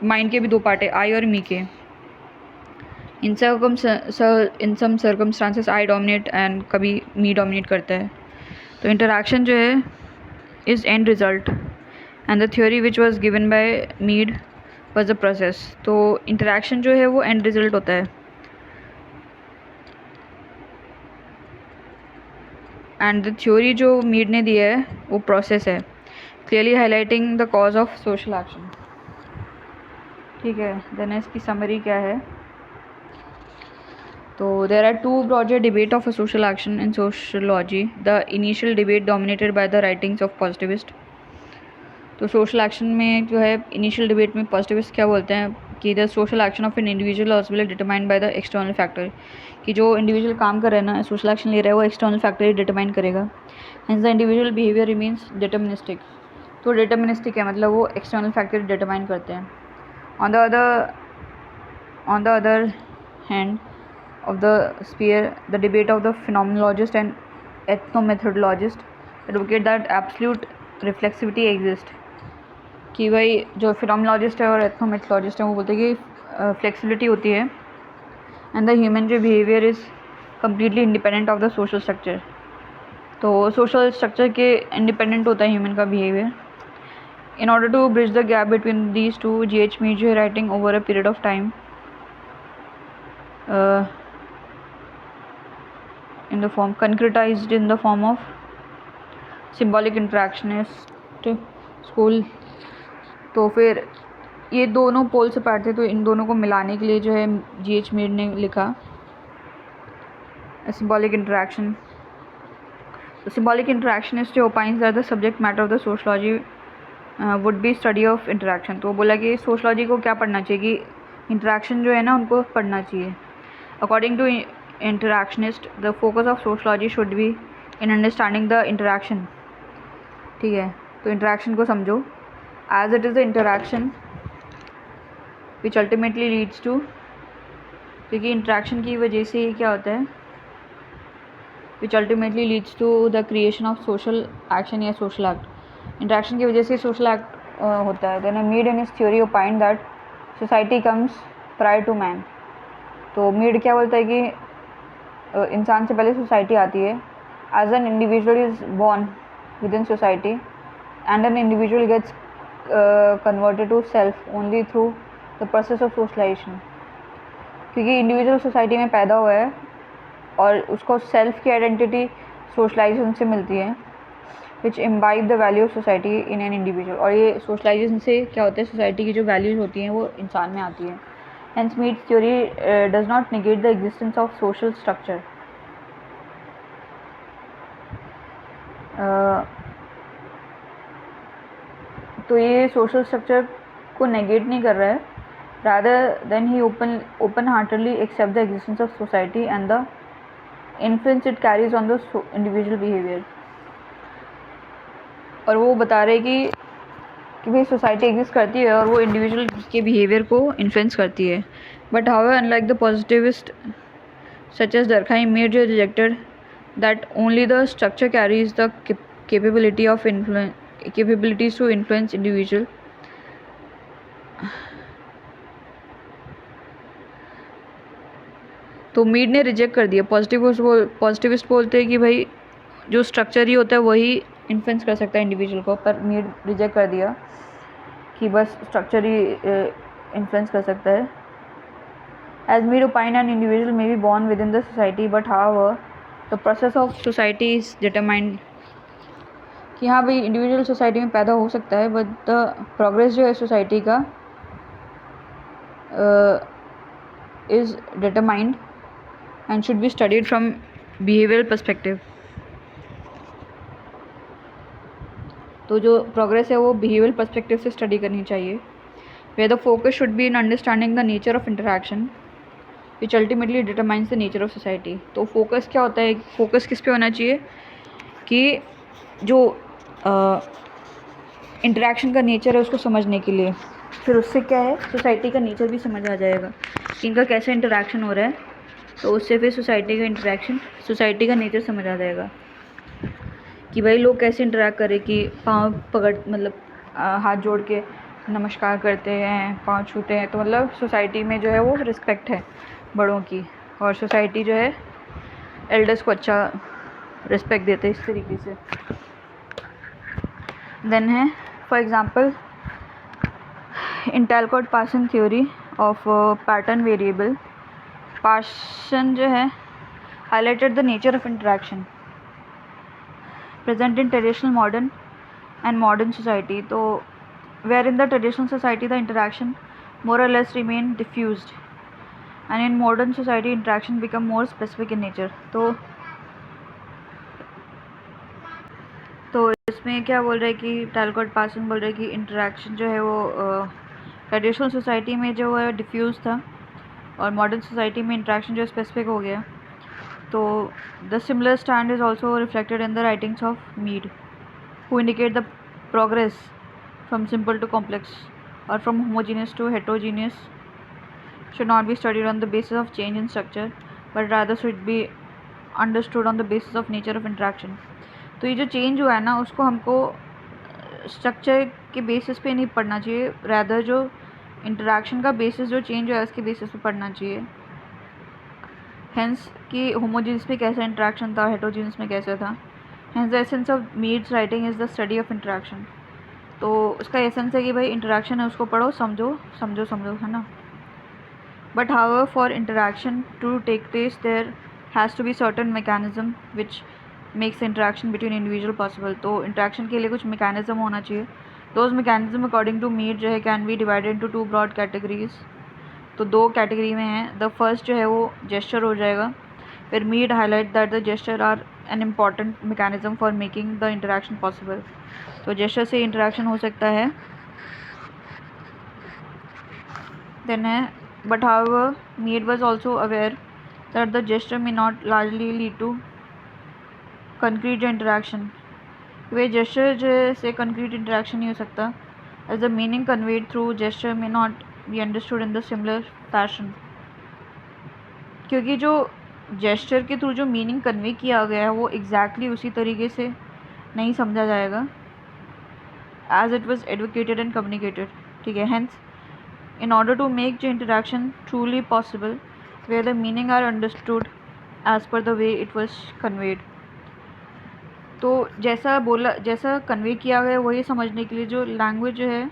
Speaker 1: Mind के भी दो पार्ट है, आई और मी के. In some circumstances I dominate and कभी मी डोमिनेट करता है. तो इंटरेक्शन जो है is end result and the theory which was given by Mead was the process. तो इंटरेक्शन जो है वो एंड रिजल्ट होता है एंड द थ्योरी जो मीड ने दिया है वो प्रोसेस है, clearly highlighting the cause of social action. ठीक है. देन इसकी समरी क्या है. तो there are two broader debate of a social action in sociology. The initial debate dominated by the writings of positivist. तो सोशल एक्शन में जो है इनिशियल डिबेट में पॉजिटिविस्ट क्या बोलते हैं कि the social action of an individual also will determined by the external factor. कि जो इंडिविजुअल काम कर रहा है ना, सोशल एक्शन ले रहा है, वो एक्सटर्नल फैक्टर ही डिटरमाइन करेगा. Hence the individual behaviour remains deterministic. तो डिटर्मिनिस्टिक है मतलब वो एक्सटर्नल फैक्टर डिटरमाइन करते हैं. On the other hand of the sphere, the debate of the phenomenologist and ethnomethodologist advocate that absolute reflexivity exists. कि भाई जो phenomenologist है और ethnomethodologist है वो बोलते हैं कि फ्लेक्सिबिलिटी होती है एंड द ह्यूमन जो behaviour is completely independent of the social structure. तो सोशल स्ट्रक्चर के इंडिपेंडेंट होता है ह्यूमन का behaviour. In order to bridge the gap between these two G.H. Mead जो है writing over a period of time in the form concretized in the form of symbolic interactionist school तो फिर ये दोनों पोल से पार्ट थे, तो इन दोनों को मिलाने के लिए जो है G.H. मीड ने लिखा symbolic interaction. The symbolic interactionist opines that the subject matter of the sociology would be study of interaction. तो बोला कि सोशलॉजी को क्या पढ़ना चाहिए कि इंटरेक्शन जो है ना उनको पढ़ना चाहिए. According to interactionist, the focus of sociology should be in understanding the interaction. ठीक है, तो इंटरेक्शन को समझो as it is the interaction which ultimately leads to, क्योंकि इंटरेक्शन की वजह से ये क्या होता है, which ultimately leads to the creation of social action या social act. इंटरेक्शन की वजह से social act होता है. Then Mead in his theory opined that society comes prior to man. तो मीड क्या बोलता है कि इंसान से पहले सोसाइटी आती है. As an individual is born within society and an individual gets converted to self only through the process of socialization. क्योंकि इंडिविजुअल सोसाइटी में पैदा हुआ है और उसको सेल्फ की आइडेंटिटी सोशलाइजेशन से मिलती है, which imbibe the value of society in an individual. और ये सोशलाइजेशन से क्या होता है, सोसाइटी की जो वैल्यूज होती हैं वो इंसान में आती हैं. Hence Mead's theory does not negate the existence of social structure. तो ये सोशल स्ट्रक्चर को नेगेट नहीं कर रहा है, rather than he open-heartedly accept the existence of society and the influence it carries on the individual behavior. और वो बता रहे कि भाई सोसाइटी एग्जिस्ट करती है और वो इंडिविजुअल के बिहेवियर को इन्फ्लुएंस करती है. But however unlike the positivist such as Durkheim Mead rejected that only the structure carries the capabilities to influence individual. तो मीड ने रिजेक्ट कर दिया. पॉजिटिविस्ट बोलते हैं कि भाई जो स्ट्रक्चर ही होता है वही इन्फ्लुएंस कर सकता है इंडिविजुअल को, पर मीड रिजेक्ट कर दिया कि बस स्ट्रक्चर ही इन्फ्लुएंस कर सकता है. As Mead opine an individual may be born within the society but however the process of society is determined. कि हाँ भाई इंडिविजुअल सोसाइटी में पैदा हो सकता है, बट द प्रोग्रेस जो है सोसाइटी का is determined and should be studied from behavioral perspective. तो जो प्रोग्रेस है वो behavioral perspective से स्टडी करनी चाहिए. where the focus should be in understanding the nature of interaction which ultimately determines the nature of society. तो focus क्या होता है, फोकस किस पे होना चाहिए कि जो इंटरेक्शन का नेचर है उसको समझने के लिए. फिर उससे क्या है, सोसाइटी का नेचर भी समझ आ जाएगा कि इनका कैसे इंटरेक्शन हो रहा है, तो उससे फिर सोसाइटी का नेचर समझ आ जाएगा कि भाई लोग कैसे इंटरेक्ट करें, कि पाँव पकड़ मतलब हाथ जोड़ के नमस्कार करते हैं, पाँव छूते हैं, तो मतलब सोसाइटी में जो है वो रिस्पेक्ट है बड़ों की, और सोसाइटी जो है एल्डर्स को अच्छा रिस्पेक्ट देते हैं इस तरीके से. देन है for example in Talcott Parson theory of pattern variable. Parson जो है highlighted the nature of interaction present in traditional modern society. तो where in the traditional society the interaction more or less remain diffused and in modern society interaction become more specific in nature. तो इसमें क्या बोल रहे हैं कि Talcott-person बोल रहे हैं कि इंटरेक्शन जो है वो ट्रेडिशनल सोसाइटी में जो है डिफ्यूज़ था और मॉडर्न सोसाइटी में इंटरेक्शन जो स्पेसिफिक हो गया. तो the similar stand is also reflected in the writings of Mead who indicate the progress from simple to complex और from homogeneous to heterogeneous should not be studied on the basis of change in structure but rather should be understood on the basis of nature of interaction. तो ये जो change हुआ है ना उसको हमको structure के बेसिस पे नहीं पढ़ना चाहिए, रैदर जो इंटरेक्शन का बेसिस जो चेंज हुआ है उसके बेसिस पे पढ़ना चाहिए. हेंस कि होमोजीनियस में कैसा इंटरेक्शन था, हेटेरोजीनियस में कैसा था. Hence the essence of Mead's writing is the study of interaction. तो उसका एसेंस है कि भाई इंटरेक्शन है उसको पढ़ो, समझो है ना. But however for interaction to take place there has to be certain mechanism which makes interaction between individual possible. तो इंटरेक्शन के लिए कुछ मैकेनिज्म होना चाहिए those mechanism according to Mead जो है can be divided into 2 broad categories. तो 2 category में है। द फर्स्ट जो है वो जेस्चर हो जाएगा। फिर Mead highlight that the gesture are an important mechanism for making the interaction possible. तो जेस्चर से इंटरेक्शन हो सकता है। देन है but however Mead was also aware that the gesture may not largely lead to concrete interaction. वे gesture जो है से कंक्रीट इंटरेक्शन नहीं हो सकता, as the meaning conveyed through gesture may not be understood in the similar fashion. क्योंकि जो gesture के थ्रू जो मीनिंग कन्वे किया गया है वो एग्जैक्टली उसी तरीके से नहीं समझा जाएगा as it was advocated and communicated. ठीक है, hence in order to make the interaction truly possible where the meaning are understood as per the way it was conveyed. तो जैसा कन्वे किया गया वही समझने के लिए जो लैंग्वेज जो है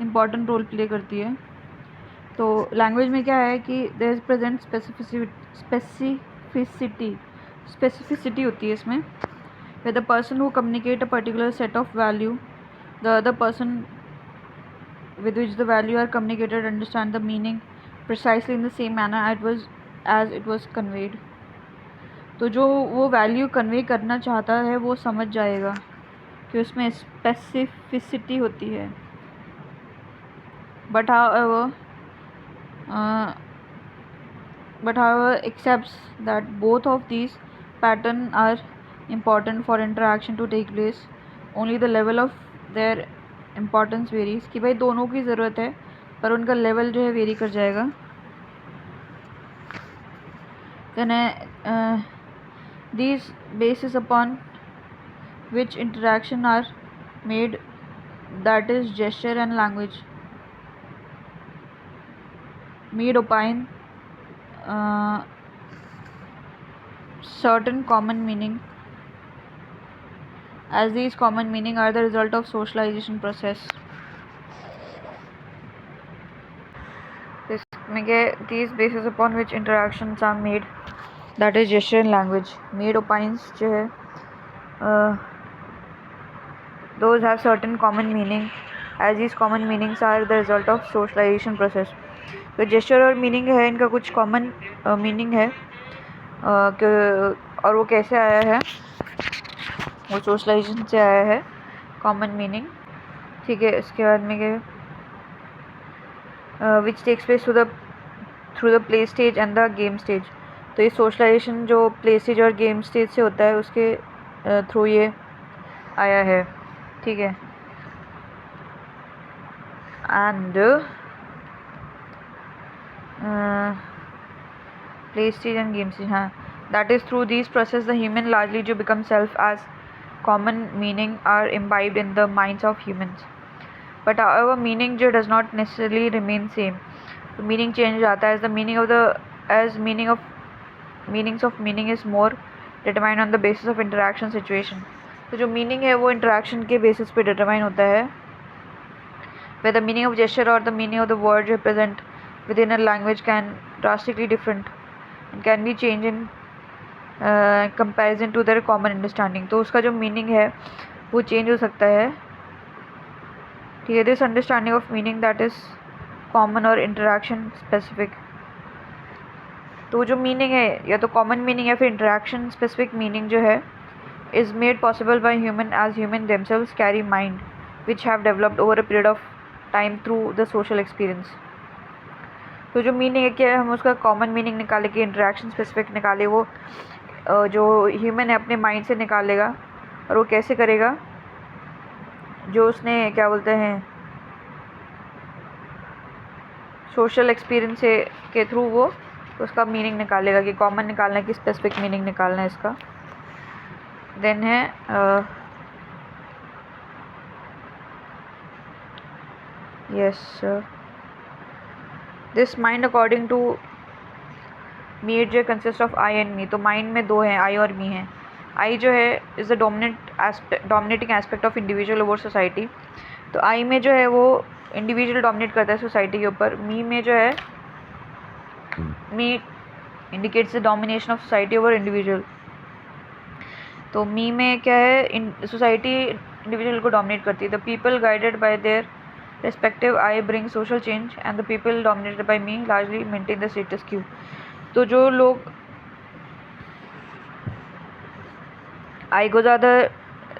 Speaker 1: इम्पॉर्टेंट रोल प्ले करती है। तो लैंग्वेज में क्या है कि देयर इज प्रेजेंट स्पेसिफिसिटी होती है इसमें। where the person who communicate a particular set of value, the other person with which the value are communicated understand the meaning precisely in the same manner as it was conveyed. तो जो वो value convey करना चाहता है वो समझ जाएगा कि उसमें स्पेसिफिसिटी होती है। But however accepts that both of these pattern are important for interaction to take place. Only the level of their importance varies कि भाई दोनों की ज़रूरत है पर उनका लेवल जो है वेरी कर जाएगा। then these bases upon which interaction are made, that is gesture and language, made opine certain common meaning, as these common meaning are the result of socialization process. These bases upon which interactions are made, that is gesture and language, made opines जो है those have certain common meaning, as these common meanings are the result of socialization process. तो gesture और meaning है इनका कुछ common meaning है और वो कैसे आया है, वो socialization से आया है common meaning। ठीक है, इसके बाद में क्या which takes place through the play stage and the game stage। तो ये socialization जो play stage और game stage से होता है उसके थ्रू ये आया है। ठीक है, and play stage and game stage, हाँ, that is through these process the human largely जो become self as common meaning are imbibed in the minds of humans, but however meaning जो does not necessarily remain same। तो meaning change जाता है as meanings of meaning is more determined on the basis of interaction situation। तो जो meaning है वो interaction के basis पे determine होता है, where the meaning of gesture or the meaning of the word present within a language can drastically different and can be changed in comparison to their common understanding। तो उसका जो meaning है वो change हो सकता है। ठीक है, this understanding of meaning that is common or interaction specific। तो जो meaning है या तो common meaning या फिर interaction specific meaning जो है is made possible by human as human themselves carry mind which have developed over a period of time through the social experience। तो जो मीनिंग है क्या हम उसका कॉमन मीनिंग निकाले कि इंटरेक्शन स्पेसिफिक निकाले, वो जो ह्यूमन है अपने माइंड से निकालेगा। और वो कैसे करेगा, जो उसने क्या बोलते हैं सोशल एक्सपीरियंस से के थ्रू वो उसका मीनिंग निकालेगा कि कॉमन निकालना है कि स्पेसिफिक मीनिंग निकालना है इसका। देन है yes this mind according to me जो consist of I and me. तो माइंड में दो हैं, आई और मी हैं। आई जो है is the dominating aspect of individual over society. तो आई में जो है वो इंडिविजुअल डोमिनेट करता है सोसाइटी के ऊपर। मी में जो है me indicates the domination of society over individual. तो मी में क्या है, सोसाइटी इंडिविजुअल को डोमिनेट करती है. The people guided by their respective I bring social change and the people dominated by me largely maintain the status Q. तो जो लोग आई को ज़्यादा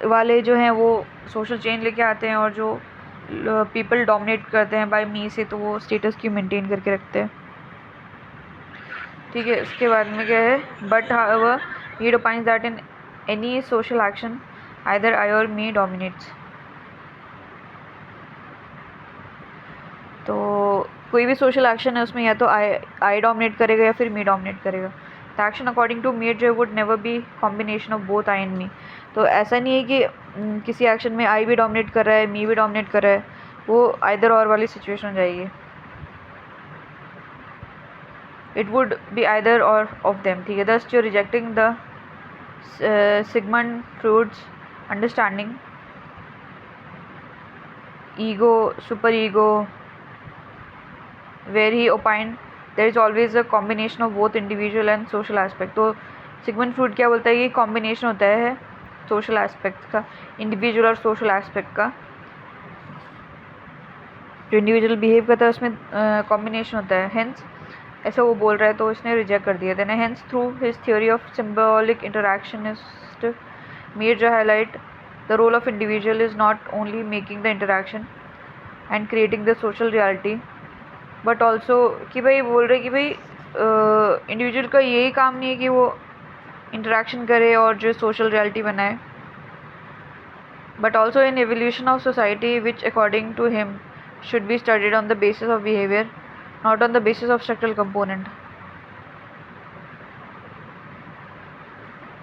Speaker 1: वाले जो हैं वो सोशल चेंज लेके आते हैं, और जो पीपल डोमिनेट करते हैं बाय मी से, तो वो स्टेटस क्यू मेंटेन करके रखते हैं. ठीक है. उसके बाद में क्या है, but however he defines that in any social action either I और मी डोमिनेट्स. तो कोई भी सोशल एक्शन है उसमें या तो आई डोमिनेट करेगा या फिर मी डोमिनेट करेगा. The action according to me जो would never be combination of both I and me. तो ऐसा नहीं है कि किसी एक्शन में आई भी डोमिनेट कर रहा है, मी भी डोमिनेट कर रहा है, वो आइदर और वाली सिचुएशन हो जाएगी. इट वुड बी आइदर और ऑफ देम. ठीक है. दस जो rejecting the Sigmund Freud's understanding ego, super ego, where he opined there is always a combination of both individual and social aspect. तो Sigmund Freud क्या बोलता है, ये combination होता है सोशल एस्पेक्ट का, इंडिविजुअल और सोशल एस्पेक्ट का. जो इंडिविजुअल बिहेव करता है उसमें कॉम्बिनेशन होता है. हेंस ऐसा वो बोल रहा है तो इसने रिजेक्ट कर दिया. Then hence through his theory of symbolic interactionist Mead जो highlight the role of individual is not only making the interaction and creating the social reality but also कि भाई बोल रहे कि भाई इंडिविजुअल का यही काम नहीं है कि वो इंटरेक्शन करे और जो सोशल रियलिटी बनाए, but also in evolution of society which according to him should be studied on the basis of behavior not on the basis of structural component.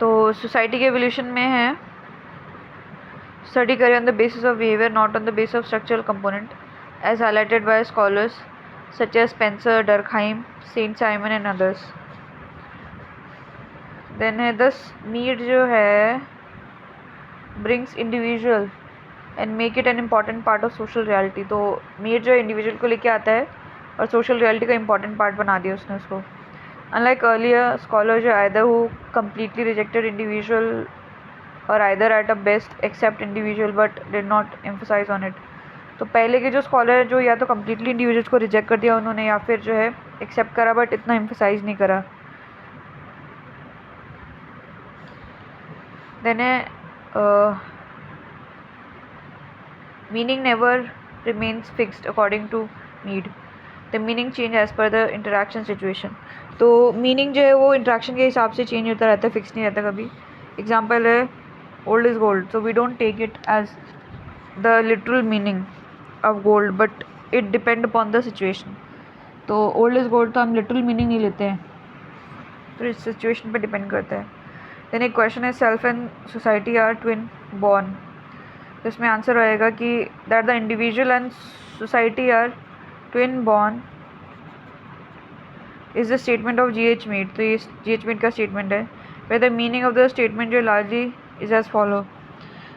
Speaker 1: तो सोसाइटी के एवोल्यूशन में है study करें on the basis of behavior not on the basis of structural component as highlighted by scholars such as Spencer, Durkheim, Saint Simon and others. then है thus need जो है brings individual and make it an important part of social reality. तो need जो individual को लेके आता है और सोशल रियलिटी का इंपॉर्टेंट पार्ट बना दिया उसने उसको. unlike earlier scholars जो either who completely rejected individual or either at a best accept individual but did not emphasize on it. तो पहले के जो स्कॉलर है जो या तो कम्प्लीटली इंडिविजुअल्स को रिजेक्ट कर दिया उन्होंने या फिर जो है एक्सेप्ट करा बट इतना एम्फसाइज नहीं करा. देन है meaning never remains fixed according to Mead. The meaning change as per the interaction situation. तो मीनिंग जो है वो इंटरेक्शन के हिसाब से चेंज होता रहता है, फिक्स नहीं रहता कभी. एग्जाम्पल है old is gold, so we don't take it as the literal meaning of gold but it depend upon the situation. तो old is gold तो हम literal meaning नहीं लेते हैं, तो इस situation पे डिपेंड करता है. then एक क्वेश्चन है self and society are twin born. तो इसमें आंसर आएगा कि that the individual and society are twin born is the statement of G.H. Mead. तो ये G.H. Mead का स्टेटमेंट है. where the meaning of the statement जो largely is as follow.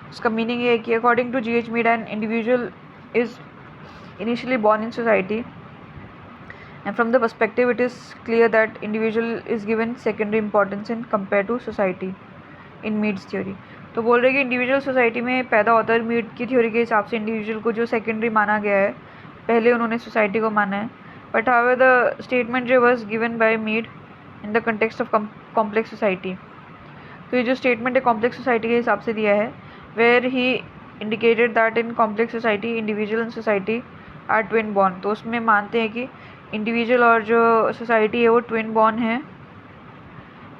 Speaker 1: उसका मीनिंग ये है कि according to G.H. Mead an individual is initially born in society and from the perspective it is clear that individual is given secondary importance in compared to society in Mead's theory. तो बोल रहे कि individual society में पैदा होता है. Mead की theory के हिसाब से इंडिविजुअल को जो सेकेंडरी माना गया है, पहले उन्होंने सोसाइटी को माना है. बट हाउ द स्टेटमेंट जो was given by Mead in the context of complex society. तो ये जो स्टेटमेंट है कॉम्प्लेक्स सोसाइटी के हिसाब से दिया है, where he indicated that in complex society individual and society are twin born. तो उसमें मानते हैं कि इंडिविजुअल और जो सोसाइटी है वो ट्विन बॉर्न है,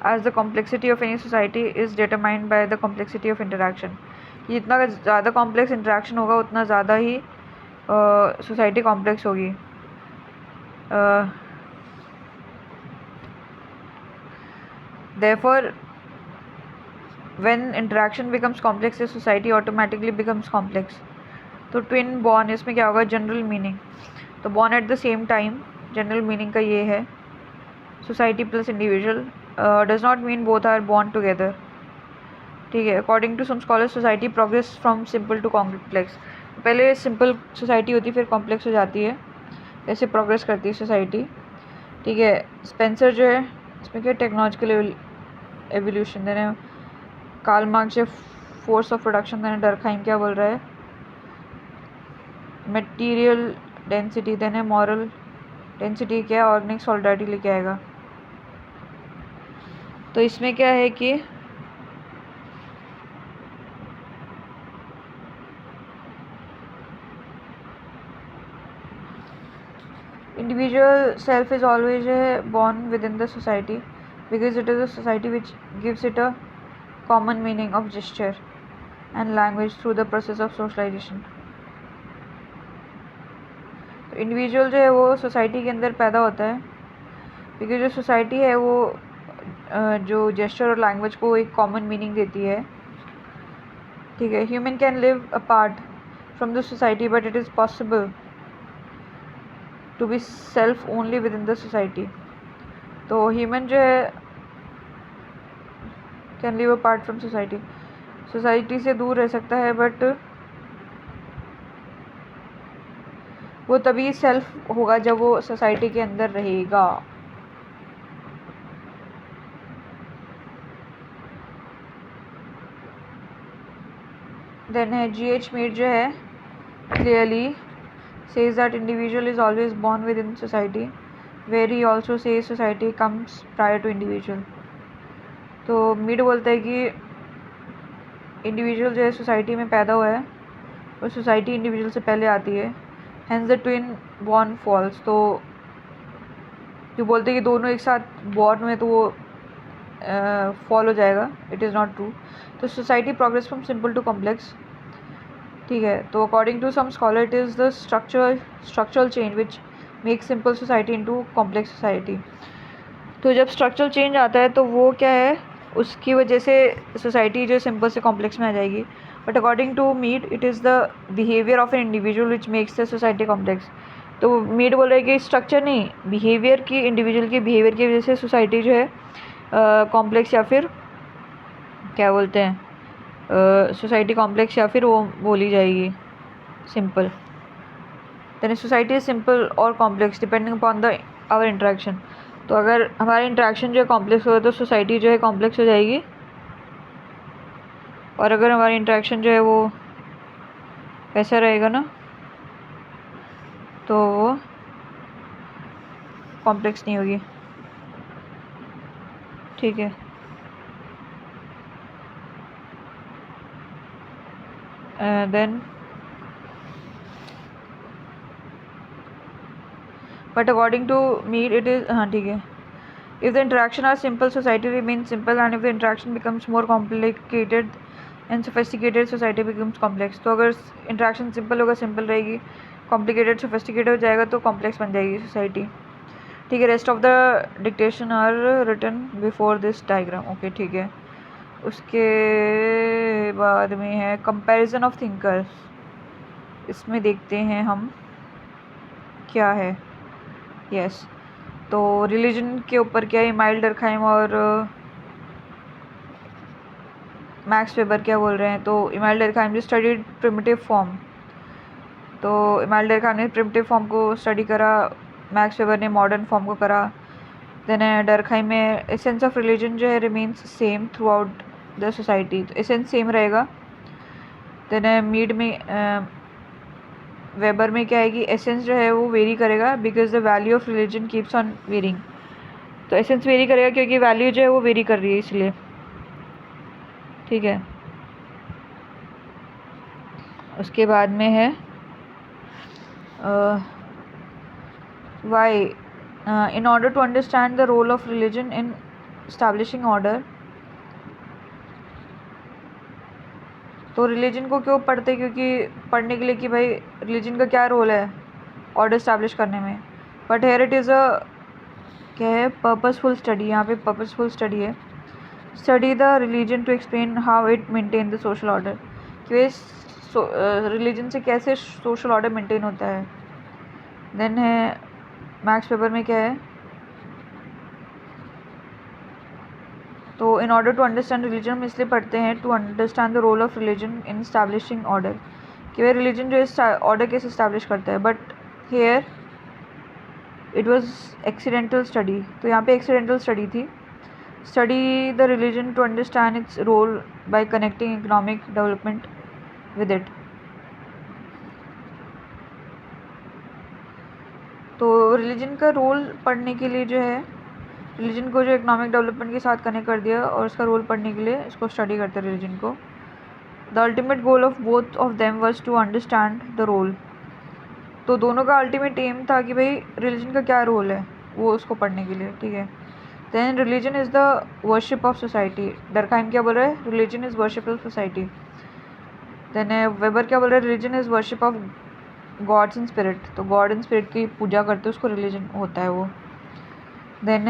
Speaker 1: as the complexity of any society is determined by the complexity of interaction. जितना ज़्यादा कॉम्प्लेक्स इंटरेक्शन होगा उतना ज़्यादा ही सोसाइटी कॉम्प्लेक्स होगी. therefore when interaction becomes complex the society automatically becomes complex. तो twin born इसमें क्या होगा, जनरल मीनिंग. तो born at the same time general meaning का ये है society plus individual does not mean both are born together. ठीक है. According to some scholars society progress from simple to complex. पहले सिंपल सोसाइटी होती फिर complex हो जाती है, ऐसे प्रोग्रेस करती है सोसाइटी. ठीक है. स्पेंसर जो है इसमें क्या टेक्नोलॉजिकल एवोल्यूशन देने. कार्ल मार्क्स जो force of production, then Durkheim क्या बोल रहा है, मटेरियल डेंसिटी, देन है मॉरल डेंसिटी क्या है, ऑर्गेनिक सॉलिडारिटी लेके आएगा। तो इसमें क्या है कि individual self is always born within the society because it is a society which gives it a common meaning of gesture and language through the process of socialization. तो इंडिविजुअल जो है वो सोसाइटी के अंदर पैदा होता है क्योंकि जो सोसाइटी है वो जो जेस्चर और लैंग्वेज को एक कॉमन मीनिंग देती है। ठीक है, human can live apart from the society but it is possible to be self only within the society. तो ह्यूमन जो है can live apart from society, society से दूर रह सकता है बट वो तभी सेल्फ होगा जब वो सोसाइटी के अंदर रहेगा। देन है GH मीट जो है clearly says that individual is always born within society where he also says society comes prior to individual। तो मीड बोलता है कि इंडिविजुअल जो है सोसाइटी में पैदा हुआ है और सोसाइटी इंडिविजुअल से पहले आती है, hence the twin born falls। तो जो बोलते हैं कि दोनों एक साथ बॉर्न हुए तो वो फॉल हो जाएगा, इट इज़ नॉट ट्रू। तो society progress from simple to complex. ठीक है, तो according to some scholar it is the structural change which make simple society into complex society. तो जब स्ट्रक्चरल चेंज आता है तो वो क्या है, उसकी वजह से सोसाइटी जो सिंपल से कॉम्प्लेक्स में आ जाएगी। But according to Mead it is the behaviour of an individual which makes the society complex. तो मीड बोल रहे हैं कि स्ट्रक्चर नहीं, बिहेवियर की, इंडिविजुअल के बिहेवियर की वजह से सोसाइटी जो है कॉम्प्लेक्स या फिर क्या बोलते हैं, सोसाइटी कॉम्प्लेक्स या फिर वो बोली जाएगी simple. Then society is simple और complex depending upon the our interaction. तो अगर हमारा इंटरेक्शन जो है कॉम्प्लेक्स होगा तो सोसाइटी जो है कॉम्प्लेक्स हो जाएगी, और अगर हमारा इंटरेक्शन जो है वो वैसा रहेगा ना तो वो कॉम्प्लेक्स नहीं होगी। ठीक है, then but according to Mead it is, हाँ ठीक है, if the interaction are simple society remain simple and if the interaction becomes more complicated and sophisticated society becomes complex. तो अगर इंटरेक्शन सिंपल होगा सिंपल रहेगी, कॉम्प्लिकेटेड सोफिस्टिकेटेड हो जाएगा तो कॉम्प्लेक्स बन जाएगी सोसाइटी। ठीक है, rest of the dictation are written before this diagram. Okay ठीक है, उसके बाद में है कंपैरिजन ऑफ थिंकर्स। इसमें देखते हैं हम क्या है। यस तो रिलीजन के ऊपर क्या है, इमाइल डर्कहाइम और मैक्स वेबर क्या बोल रहे हैं। तो इमाइल डर्कहाइम जो स्टडीड प्रिमिटिव फॉर्म, तो इमाइल डर्कहाइम ने प्रिमिटिव फॉर्म को स्टडी करा, मैक्स वेबर ने मॉडर्न फॉर्म को करा। देन डर्कहाइम में एसेंस ऑफ रिलीजन जो है remains same through out the society, तो एसेंस सेम रहेगा। देन मीड में वेबर में क्या है कि एसेंस जो है वो वेरी करेगा because the value of religion keeps on varying. तो एसेंस वेरी करेगा क्योंकि वैल्यू जो है वो वेरी कर रही है इसलिए। ठीक है, उसके बाद में है why in order to understand the role of religion in establishing order. तो रिलीजन को क्यों पढ़ते, क्योंकि पढ़ने के लिए कि भाई रिलीजन का क्या रोल है ऑर्डर इस्टेब्लिश करने में। But here it is a क्या है, पर्पसफुल स्टडी। यहाँ पे पर्पसफुल स्टडी है, study the religion to explain how it maintain the social order, कि रिलीजन से कैसे सोशल ऑर्डर मेंटेन होता है। देन है मैक्स वेबर में क्या है, तो in order to understand religion हम इसलिए पढ़ते हैं to understand the role of religion in establishing order, कि वह रिलीजन जो ऑर्डर कैसे इस्टेब्लिश करता है। But here it was accidental study, तो यहाँ पे एक्सीडेंटल स्टडी थी। Study the religion to understand its role by connecting economic development with it. तो रिलीजन का रोल पढ़ने के लिए जो है, रिलीजन को जो इकोनॉमिक डेवलपमेंट के साथ कनेक्ट कर दिया और उसका रोल पढ़ने के लिए इसको स्टडी करते हैं रिलीजन को। The ultimate goal of both of them was to understand the role. तो दोनों का अल्टीमेट एम था कि भाई रिलीजन का क्या रोल है वो उसको पढ़ने के लिए, ठीक है। Then religion is the worship of society. Durkheim क्या बोल रहा है? Religion is worship of society. Then Weber क्या बोल रहा है? Religion is worship of gods in spirit. तो गॉड इन स्पिरिट की पूजा करते हैं उसको रिलीजन होता है वो। देन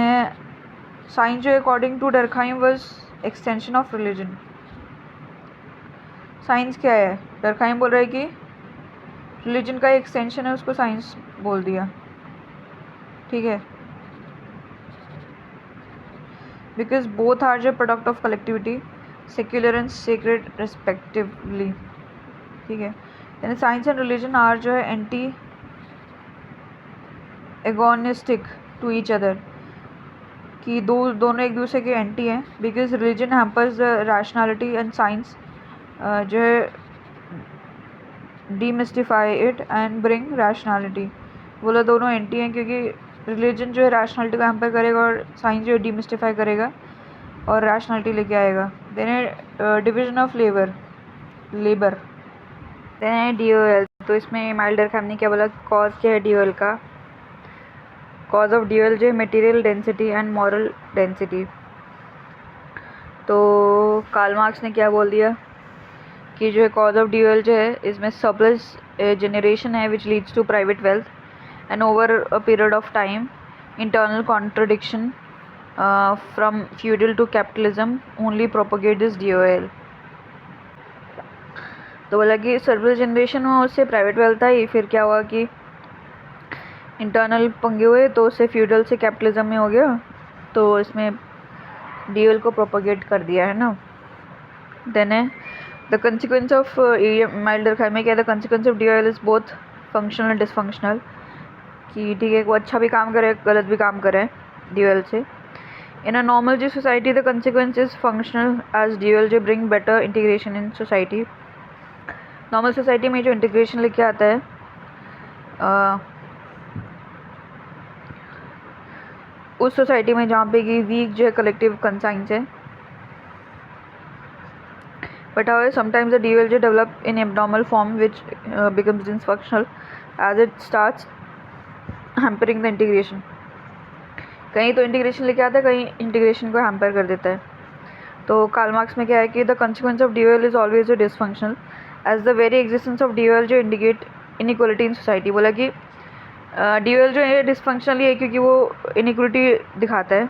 Speaker 1: साइंस जो according to Durkheim was extension of religion. Science क्या है? डरखाइम बोल रहा है कि रिलीजन का एक्सटेंशन है, उसको साइंस बोल दिया, ठीक है। बिकॉज बोथ आर जो product of collectivity, secular and sacred respectively, ठीक है। यानी साइंस एंड रिलीजन आर जो है antagonistic to each other, कि दोनों एक दूसरे के एंटी हैं। Because religion hampers the rationality and science जो है demystify it and bring rationality. बोला दोनों एंटी हैं क्योंकि रिलीजन जो है रैशनैलिटी को हैम्पर करेगा और साइंस जो है डीमिस्टिफाई करेगा और रैशनैलिटी लेके आएगा। Then division of labour. Then DOL। तो इसमें माइल्डर खान ने क्या बोला? कॉज क्या है DOL का? कॉज ऑफ DOL जो है material density and moral density. तो कार्ल मार्क्स ने क्या बोल दिया कि जो है कॉज ऑफ DOL जो है इसमें सरप्लस जनरेशन है which leads to private wealth and over a period of time internal contradiction from feudal to capitalism only propagate this DOL। तो बोला कि सरप्लस जनरेशन हुआ, उससे प्राइवेट वेल्थ आई, फिर क्या हुआ कि इंटरनल पंगे हुए तो उससे फ्यूडल से कैपिटलिज्म में हो गया, तो इसमें DOL को प्रोपोगेट कर दिया है ना। देन है द कंसिक्वेंस ऑफ माइल्डर खाई में क्या? The consequence of DOL is both functional and dysfunctional, कि ठीक है वो अच्छा भी काम करे गलत भी काम करे DOL से। इन अ नॉर्मल जी society the consequence is functional as DOL जो bring better integration in society. Normal society में जो इंटीग्रेशन लेके आता है उस सोसाइटी में जहाँ पे कि वीक जो है कलेक्टिव कंसाइंस है। But how sometimes the DOL जो develop in abnormal form which becomes dysfunctional as it starts hampering the integration. कहीं तो इंटीग्रेशन लेके आता है, कहीं इंटीग्रेशन को हैम्पर कर देता है। तो कार्ल मार्क्स में क्या है कि the consequence of DOL is always a dysfunctional as the very existence of DOL जो इंडिकेट इनइक्वलिटी इन सोसाइटी। बोला कि DOL जो है डिसफंक्शनल है क्योंकि वो इनइक्वलिटी दिखाता है।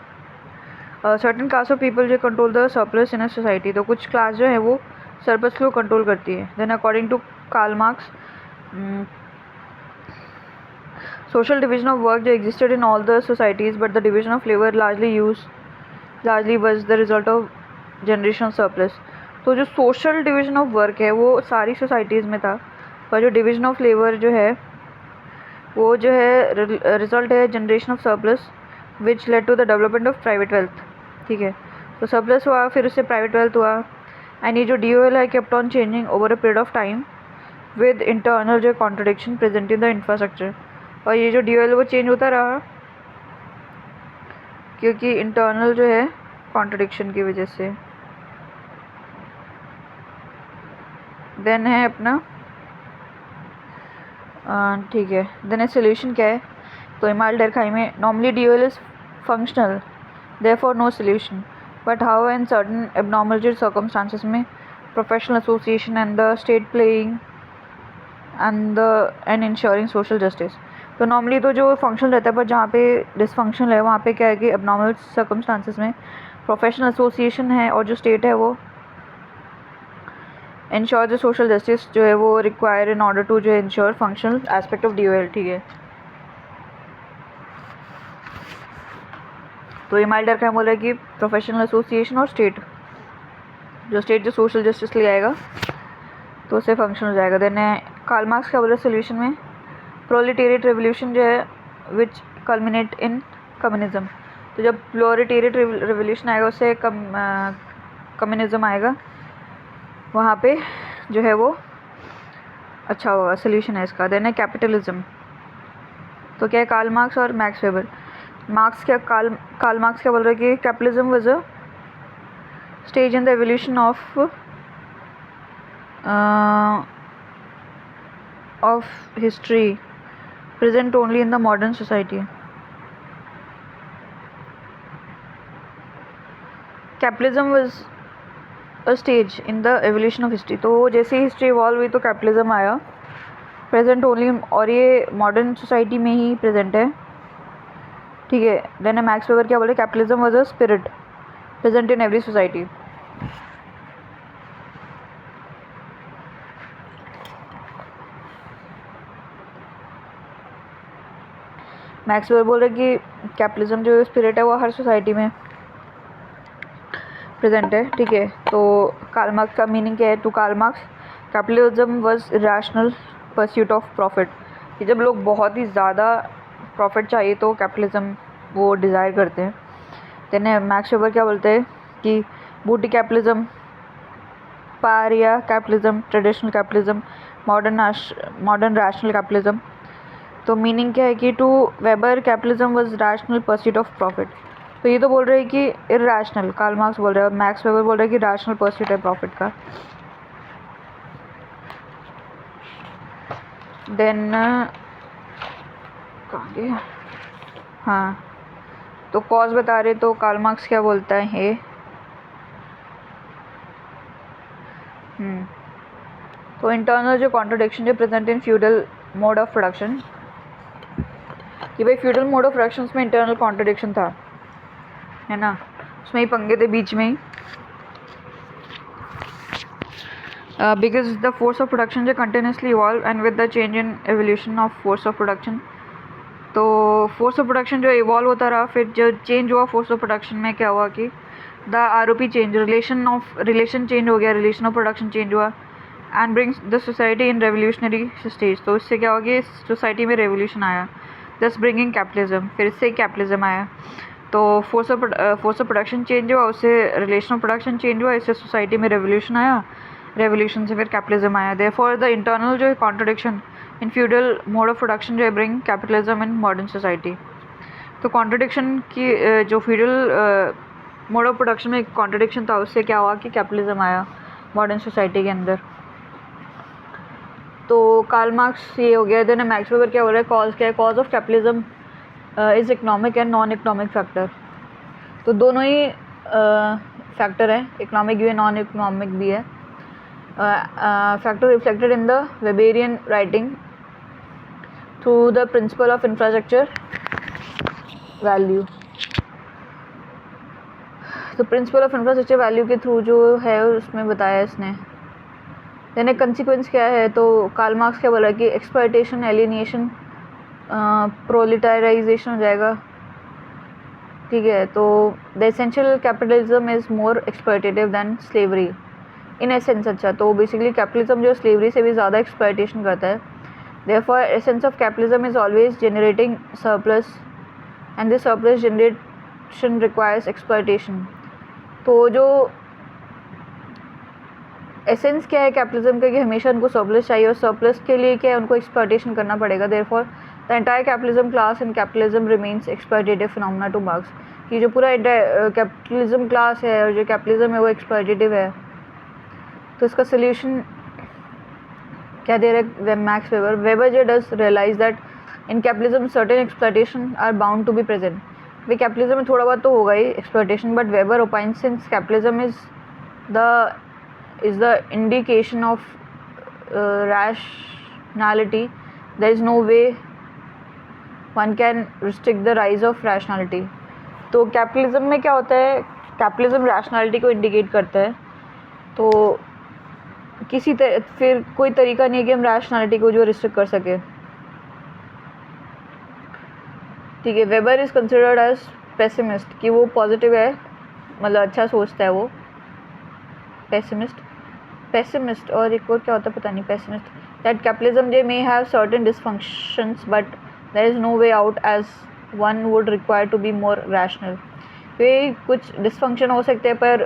Speaker 1: सर्टन क्लास ऑफ पीपल जो control the surplus in a society. तो कुछ क्लास जो है वो सरप्लस को कंट्रोल करती है। Then according to Karl Marx social division of work जो existed in all the societies but the division of labor largely was the result of generation of surplus। तो जो social division of work है वो सारी societies में था, पर जो division of labor जो है वो जो है result है generation of surplus which led to the development of private wealth, ठीक है। तो surplus हुआ, फिर उससे private wealth हुआ, and ये जो DOL है kept on changing over a period of time with internal जो contradiction present in the infrastructure। और ये जो DOL वो चेंज होता रहा क्योंकि इंटरनल जो है कॉन्ट्रडिक्शन की वजह से। देन है अपना ठीक है, देन है सोल्यूशन क्या है? तो इमाल डरखाई में normally DOL is functional therefore no solution, but how in certain abnormal circumstances में professional association and the state playing and ensuring social justice. तो नॉर्मली तो जो फंक्शनल रहता है, पर जहाँ पे डिसफंक्शनल है वहाँ पे क्या है कि एबनॉर्मल सर्कमस्टांसेस में प्रोफेशनल एसोसिएशन है और जो स्टेट है वो इंश्योर द सोशल जस्टिस जो है वो रिक्वायर इन ऑर्डर टू जो है ensure functional aspect of DOL, ठीक है। तो ये माइल्डर क्या बोल रहा है कि प्रोफेशनल एसोसिएशन और स्टेट जो सोशल जस्टिस ले आएगा तो उससे फंक्शन हो जाएगा। देन कार्ल मार्क्स क्या बोल रहा है सोल्यूशन में? प्रोलेटेरिएट रेवोल्यूशन जो है विच कल्मिनेट इन कम्युनिज्म। तो जब प्रोलेटेरिएट रिवोल्यूशन आएगा उससे कम्युनिज्म आएगा, वहाँ पे जो है वो अच्छा होगा, सोल्यूशन है इसका। देन है कैपिटलिज्म। तो क्या है, कार्ल मार्क्स और मैक्स वेबर। कार्ल मार्क्स क्या बोल रहे हैं कि capitalism was a stage in the evolution of history present only in the modern society. Capitalism was a stage in the evolution of history. तो जैसे ही हिस्ट्री इवॉल्व हुई तो कैपिटलिज्म आया, प्रेजेंट ओनली, और ये मॉडर्न सोसाइटी में ही present है, ठीक है। देन मैक्स वेबर क्या बोले, capitalism was a spirit present in every society. Max weber बोल रहे कि कैपिटलिज्म जो स्पिरिट है वो हर सोसाइटी में प्रेजेंट है, ठीक है। तो कार्ल मार्क्स का मीनिंग क्या है, to Karl Marx capitalism was rational pursuit of profit, कि जब लोग बहुत ही ज़्यादा प्रॉफिट चाहिए तो कैपिटलिज्म वो डिज़ायर करते हैं। देन मैक्स वेबर क्या बोलते हैं कि booty capitalism, pariah capitalism, traditional capitalism, modern rational capitalism. तो मीनिंग क्या है कि to Weber capitalism was rational pursuit of profit. तो ये तो बोल रहे हैं कि इरैशनल, कार्ल मार्क्स बोल रहे हैं, और मैक्स वेबर बोल रहे हैं कि रैशनल परस्यूट है प्रॉफिट का। देन हाँ, तो कॉज बता रहे, तो कार्ल मार्क्स क्या बोलता है, तो इंटरनल जो कॉन्ट्रडिक्शन जो present in feudal mode of production, कि भाई फ्यूडल मोड ऑफ प्रोडक्शन में इंटरनल कॉन्ट्रडिक्शन था, है ना, उसमें ही पंगे थे बीच में ही। Because the force of production जो continuously evolve and with the change in evolution of force of production, तो फोर्स ऑफ प्रोडक्शन जो इवॉल्व होता रहा, फिर जो चेंज हुआ फोर्स ऑफ प्रोडक्शन में क्या हुआ कि the ROP change, relation change हो गया, रिलेशन ऑफ प्रोडक्शन चेंज हुआ, and brings the society in revolutionary stage. तो इससे क्या हो गया, सोसाइटी में रेवोल्यूशन आया, दस ब्रिंगिंग कैपिटलिज्म, फिर इससे कैपिटलिज्म आया। तो फोर्स ऑफ प्रोडक्शन चेंज हुआ, उससे रिलेशन ऑफ प्रोडक्शन चेंज हुआ, इससे सोसाइटी में रेवोल्यूशन आया, रेवोल्यूशन से फिर कैपिटलिज्म आया। देयरफॉर द इंटरनल जो है contradiction in feudal mode of production जो है bring capitalism in modern society. तो कॉन्ट्रडिक्शन की जो फ्यूडल मोड ऑफ प्रोडक्शन में कॉन्ट्रडिक्शन था, उससे क्या हुआ कि कैपिटलिज्म आया मॉडर्न सोसाइटी के अंदर। तो कार्ल मार्क्स ये हो गया। देन मैक्स वेबर क्या हो रहा है, कॉज क्या है, cause of capitalism is economic and non economic factor. तो दोनों ही फैक्टर हैं, इकोनॉमिक भी है, नॉन इकोनॉमिक भी है। Factor reflected in the Weberian writing through the principle of infrastructure value. तो प्रिंसिपल ऑफ इंफ्रास्ट्रक्चर वैल्यू के थ्रू जो है उसमें बताया इसने। देन एक कंसिक्वेंस क्या है, तो कार्ल मार्क्स क्या बोला कि एक्सप्लॉयटेशन, एलियनेशन, प्रोलेटाराइजेशन हो जाएगा, ठीक है। तो the essential capitalism is more exploitative than slavery in essence. अच्छा, तो बेसिकली कैपिटलिज्म जो स्लेवरी से भी ज़्यादा एक्सप्लॉयटेशन करता है। Therefore essence of capitalism is always generating surplus and this surplus generation requires exploitation. तो जो एसेंस क्या है कैपिटलिज्म का, कि हमेशा उनको सरप्लस चाहिए, और सरप्लस के लिए क्या है, उनको एक्सप्लॉयटेशन करना पड़ेगा। Therefore the entire capitalism class and capitalism remains exploitative phenomena two marks, कि जो पूरा कैपिटलिज्म क्लास है और जो कैपिटलिज्म है वो एक्सप्लॉयटेटिव है। तो इसका सोल्यूशन क्या दे रहा है मैक्स वेबर। वेबर जो does realize that in capitalism certain exploitation are bound to be present. भाई कैपिटलिज्म में थोड़ा बहुत तो होगा ही exploitation, but Weber opines since capitalism is the indication of rationality, there is no way one can restrict the rise of rationality। तो capitalism में क्या होता है, कैपिटलिज्म रैशनैलिटी को इंडिकेट करता है, तो फिर कोई तरीका नहीं है कि हम रैशनैलिटी को जो रिस्ट्रिक्ट कर सके, ठीक है। Weber is considered as pessimist, कि वो पॉजिटिव है, मतलब अच्छा सोचता है वो, पेसिमिस्ट। और एक और क्या होता है पता नहीं, pessimist that capitalism they may have certain dysfunctions but there is no way out as one would require to be more rational. ये कुछ डिसफंक्शन हो सकते हैं पर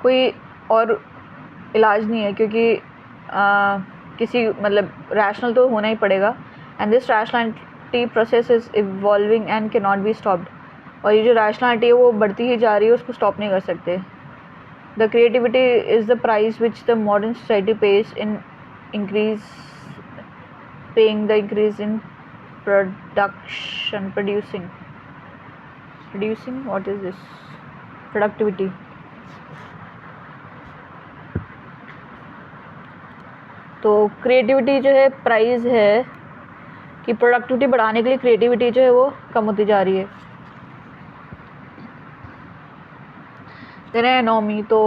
Speaker 1: कोई और इलाज नहीं है, क्योंकि किसी मतलब रैशनल तो होना ही पड़ेगा। And this rationality process is evolving and can not be stopped. और ये जो रैशनलिटी है वो बढ़ती ही जा रही है, उसको स्टॉप नहीं कर सकते। The creativity is the price which the modern society page in increase paying the increase in producing what is this productivity। तो क्रिएटिविटी जो है प्राइस है कि प्रोडक्टिविटी बढ़ाने के लिए क्रिएटिविटी जो है वो कम होती जा रही है। देन है एनॉमी। तो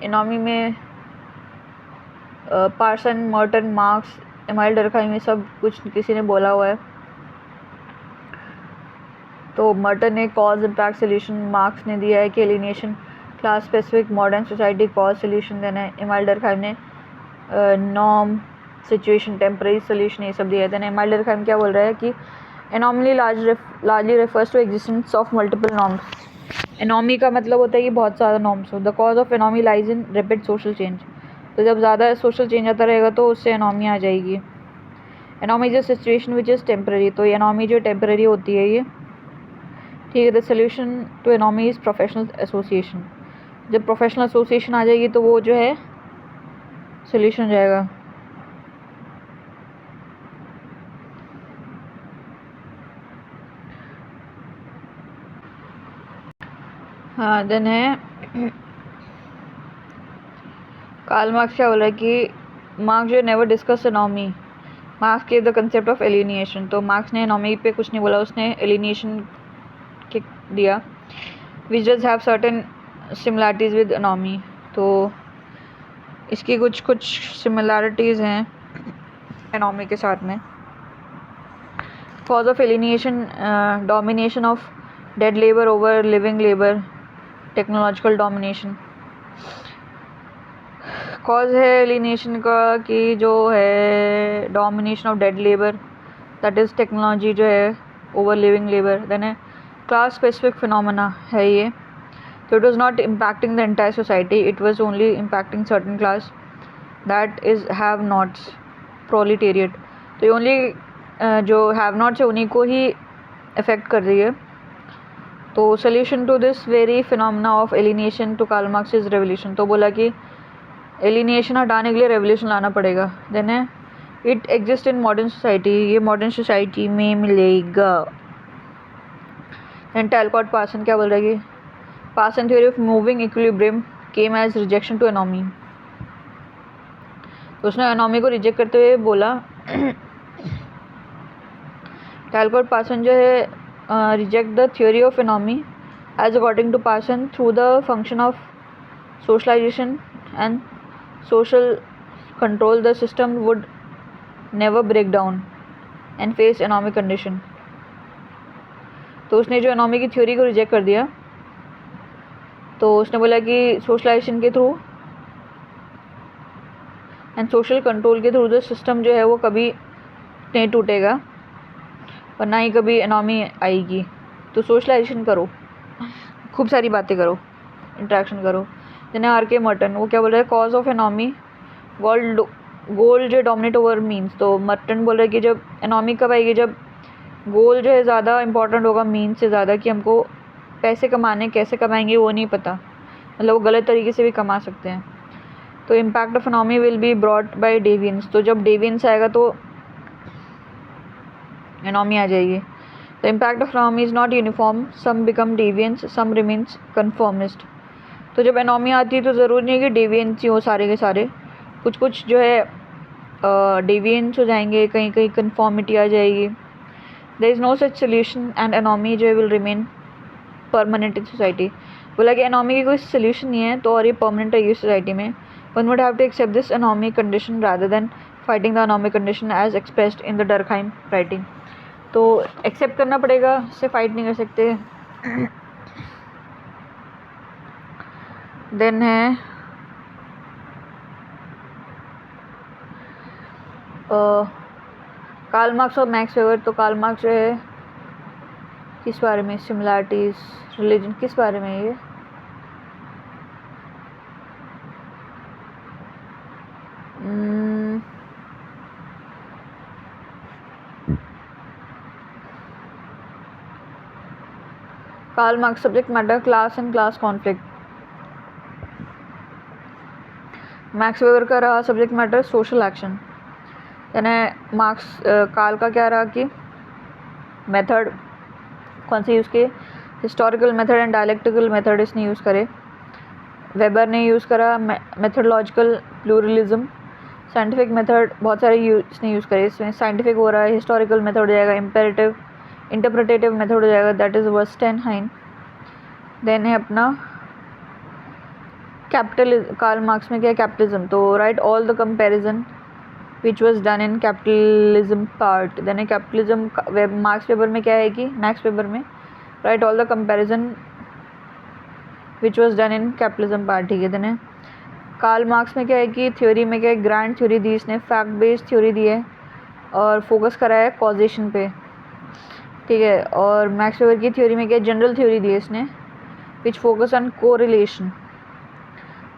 Speaker 1: एनॉमी में Parson, Merton, Marx, Emile Durkheim में सब कुछ किसी ने बोला हुआ है। तो मर्टन ने कॉज इम्पैक्ट सोल्यूशन, मार्क्स ने दिया है कि alienation, class specific, modern society, cause solution. Then है एमाइल डरखाइम ने नॉर्म, सिचुएशन, टेम्पररी सोल्यूशन ये सब दिया है। देन एमाइल डरखाइम क्या बोल रहा है कि anomaly largely refers to existence of multiple norms. Anomie का मतलब होता है कि बहुत ज़्यादा नॉर्म्स हो। The cause of anomie lies in rapid social change. तो जब ज़्यादा सोशल चेंज आता रहेगा तो उससे एनॉमी आ जाएगी। Anomie is a situation which is temporary. तो एनॉमी जो टेम्पररी होती है ये, ठीक है। The solution to anomie is professional association. जब प्रोफेशनल एसोसिएशन आ जाएगी तो वो जो है सोल्यूशन हो जाएगा। हाँ, देन है कार्ल मार्क्स क्या बोल रहा है कि मार्क्स जो नेवर डिस्कस एनॉमी, मार्क्स के द कंसेप्ट ऑफ एलिनिएशन। तो मार्क्स ने एनॉमी पे कुछ नहीं बोला, उसने एलिनिएशन के दिया। Which does have certain similarities with anomie. तो इसकी कुछ सिमिलैरिटीज़ हैं एनॉमी के साथ में। Cause of alienation, domination of dead labour over living labour, technological domination. Cause है एलिनेशन का कि जो है domination of dead labour, that is technology जो है ओवर लिविंग लेबर। देन है क्लास स्पेसिफिक फिनोमेना है ये। तो it was not impacting the entire society, it was only impacting certain class, that is have nots, proletariat. तो ये only जो have nots है उन्हीं को ही अफेक्ट कर रही है। तो solution to this very phenomena of alienation to Karl Marx is revolution. तो बोला कि एलिनेशन हटाने के लिए रेवोल्यूशन लाना पड़ेगा। देन है it exist in modern society, ये मॉडर्न सोसाइटी में मिलेगा। देन टैलकॉट पार्सन क्या बोल रहा है कि Parson theory of moving equilibrium came as rejection to anomie. तो उसने एनॉमी को रिजेक्ट करते हुए बोला टैलकॉट पार्सन जो है reject the theory of anomie as according to Parson through the function of socialization and social control, the system would never break down and face economic condition। तो उसने जो economy की theory को reject कर दिया। तो उसने बोला कि सोशलाइजेशन के थ्रू एंड सोशल कंट्रोल के थ्रू द सिस्टम जो है वो कभी नहीं टूटेगा और ना ही कभी इकोनॉमी आएगी। तो सोशलाइजेशन करो, खूब सारी बातें करो, इंट्रैक्शन करो। जिन्हें आर के मर्टन, वो क्या बोल रहे हैं कॉज ऑफ एनॉमी गोल जो डोमिनेट ओवर मीन्स। तो मर्टन बोल रहे हैं कि जब एनॉमी कब आएगी, जब गोल जो है ज़्यादा इंपॉर्टेंट होगा मीन्स से ज़्यादा, कि हमको पैसे कमाने कैसे कमाएंगे वो नहीं पता, मतलब वो गलत तरीके से भी कमा सकते हैं। तो impact of anomie will be brought by deviance. तो जब डेवियंस आएगा तो एनॉमी आ जाएगी। The impact of anomie is not uniform, some become deviance, some remains conformist. तो जब एनॉमी आती है तो ज़रूरी नहीं कि डेवियंस ही हो सारे के सारे, कुछ कुछ जो है डेवियंस हो जाएंगे, कहीं कहीं कन्फॉर्मिटी आ जाएगी। There is no such solution and anomie जो will remain permanent in society. बोला कि एनॉमी की कोई सोल्यूशन नहीं है तो और ये परमानेंट रहेगी सोसाइटी में। One would have to accept this anomie condition rather than fighting the anomie condition as expressed in the Durkheim writing. तो एक्सेप्ट करना पड़ेगा, इससे फाइट नहीं कर सकते। देन है कार्ल मार्क्स और मैक्स वेबर। तो कार्ल मार्क्स जो है किस बारे में? सिमिलैरिटीज रिलीजन किस बारे में ये? Karl Marx subject matter class and class conflict. Max Weber का रहा सब्जेक्ट मैटर सोशल एक्शन. यानी मार्क्स कार्ल का क्या रहा कि मेथड कौन से यूज़ किए? Historical method and dialectical method इसने यूज़ करे. वेबर ने यूज़ करा मेथडोलॉजिकल प्लूरलिज्म. साइंटिफिक मेथड बहुत सारे इसने यूज़ करे. इसमें साइंटिफिक हो रहा है, हिस्टोरिकल मेथड हो जाएगा, इम्पेरेटिव इंटरप्रिटेटिव मेथड हो जाएगा, दैट इज़ वर्स्टेनहाइन. देन है अपना कैपिटलिज्म. कार्ल मार्क्स में क्या है? कैपिटलिज्म. तो write all the comparison which was done in capitalism part. Then है कैपिटलिज्म. मार्क्स पेपर में क्या है कि मैक्स पेपर में write all the comparison which was done in capitalism part. ठीक है. देन है कार्ल मार्क्स में क्या है कि थ्योरी में क्या है? ग्रांड थ्योरी दी इसने, फैक्ट बेस्ड थ्योरी दी है और फोकस करा है कॉजेशन पे. ठीक है. और मैक्स वेबर की थ्योरी में क्या? जनरल थ्योरी दी है इसने which focus on correlation.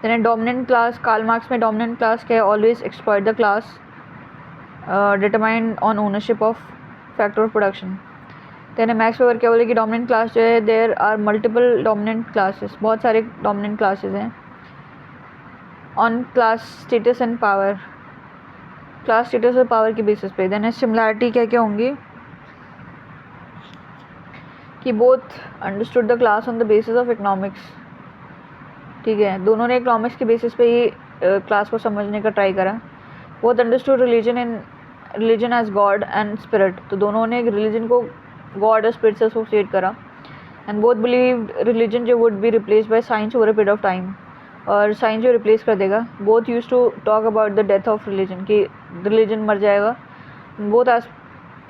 Speaker 1: Then dominant class. Karl Marx में डोमिनेंट क्लास क्या है? Always exploit the class determined on ownership of factor of production. Then Max Weber क्या बोले कि डोमिनेंट क्लास जो है there are multiple dominant classes, बहुत सारे डोमिनेंट क्लासेस हैं on class status and power, class status और पावर के बेसिस पे. देन सिमिलैरिटी क्या क्या होंगी कि both understood the class on the basis of economics. ठीक है. दोनों ने इकोनॉमिक्स के बेसिस पे ही क्लास को समझने का ट्राई करा. Both understood religion as god and spirit. तो दोनों ने रिलीजन को गॉड और स्पिरिट से एसोसिएट करा. एंड बोथ बिलीव रिलीजन जो would be replace by science over a period of time, और साइंस जो रिप्लेस कर देगा. Both use to talk about the death of religion कि रिलीजन मर जाएगा. Both are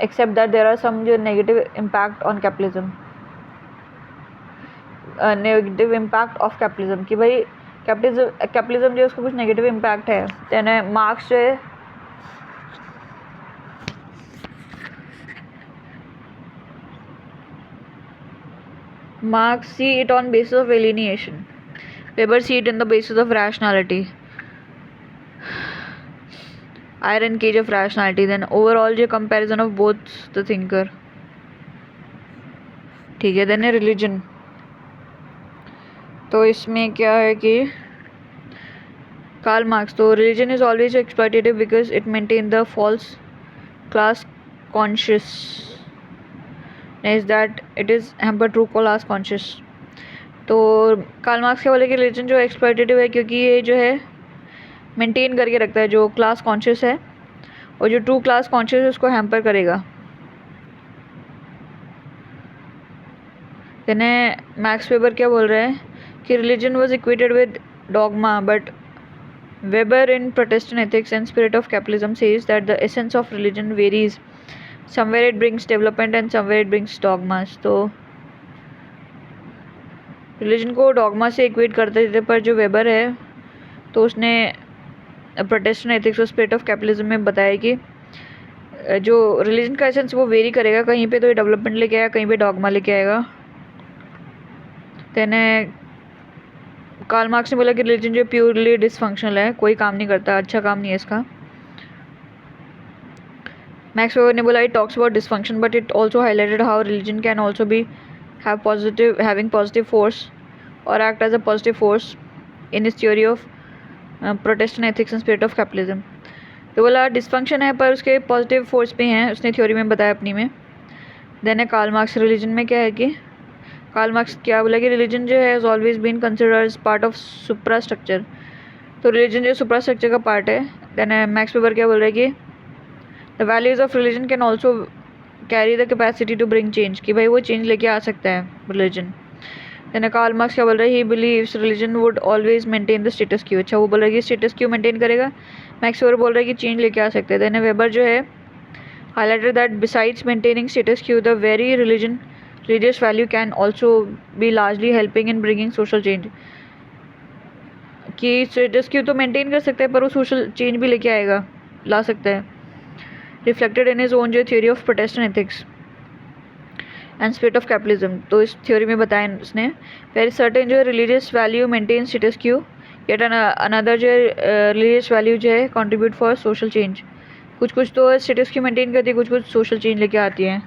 Speaker 1: accept that there are some जो negative impact on capitalism, negative impact of capitalism कि भाई कैपिटलिज्म जो है उसका कुछ नेगेटिव इम्पैक्ट है. देन मार्क्स जो है Marx see it on basis of alienation. Weber see it in the basis of rationality. Iron cage of rationality. Then overall जो comparison of both the thinker. ठीक है. then religion. तो इसमें क्या है कि Karl Marx, तो religion is always exploitative because it maintains the false class conscious is that it is hamper true class conscious. तो कार्ल मार्क्स क्या बोले कि रिलीजन जो एक्सप्लॉइटेटिव है क्योंकि ये जो है मेंटेन करके रखता है जो क्लास कॉन्शियस है, और जो ट्रू क्लास कॉन्शियस है उसको हैम्पर करेगा. देन मैक्स वेबर क्या बोल रहे हैं कि religion was equated with dogma, but weber in Protestant ethics and spirit of capitalism says that the essence of religion varies, somewhere it brings development and somewhere it brings dogmas. तो religion को dogma से equate करते थे, पर जो weber है तो उसने प्रोटेस्टेंट एथिक्स और स्पिरिट ऑफ कैपिटलिज्म में बताया कि जो रिलीजन का एसेंस वो वेरी करेगा, कहीं पे तो ये डेवलपमेंट लेके आएगा, कहीं पे डॉगमा लेके आएगा. देन कार्ल मार्क्स ने बोला कि रिलीजन जो प्योरली डिसफंक्शनल है, कोई काम नहीं करता, अच्छा काम नहीं है इसका. मैक्स वेबर ने बोला it talks about dysfunction but it also highlighted how religion can also be having positive force or act as a positive force in his theory of Protestant ethics and spirit of capitalism. तो बोला dysfunction है पर उसके positive force भी हैं, उसने theory में बताया अपनी में. देन कार्ल मार्क्स रिलीजन में क्या है कि कार्ल मार्क्स क्या बोला कि रिलीजन जो है always been considered as part of supra structure. तो रिलीजन जो सुप्रा स्ट्रक्चर का पार्ट है. देन मैक्स वेबर क्या बोल रहा है कि the values of religion can also carry the capacity to bring change, कि भाई वो चेंज लेके आ सकता है रिलीजन. देन कार्ल मार्क्स क्या बोल रहा है? He believes religion would always maintain the status Q. अच्छा, वो बोल रहा है कि स्टेटस क्यू मेंटेन करेगा. मैक्स वेबर बोल रहा है कि चेंज लेके आ सकते हैं. देन वेबर जो है highlighted that besides maintaining status Q the very religious value can also be largely helping in bringing social change. कि स्टेटस क्यू तो मेंटेन कर सकता है पर वो सोशल चेंज भी लेके आएगा, ला सकता है. रिफ्लेक्टेड इन हिज ओन जो theory of Protestant ethics. And spirit of capitalism, तो इस थ्योरी में बताया उसने। वेरी सर्टेन जो है religious value maintain status Q, yet another जो है रिलीजियस वैल्यू जो है कंट्रीब्यूट फॉर सोशल चेंज। कुछ कुछ तो स्टेटस क्यू मेंटेन करती है, कुछ कुछ सोशल चेंज लेके आती है।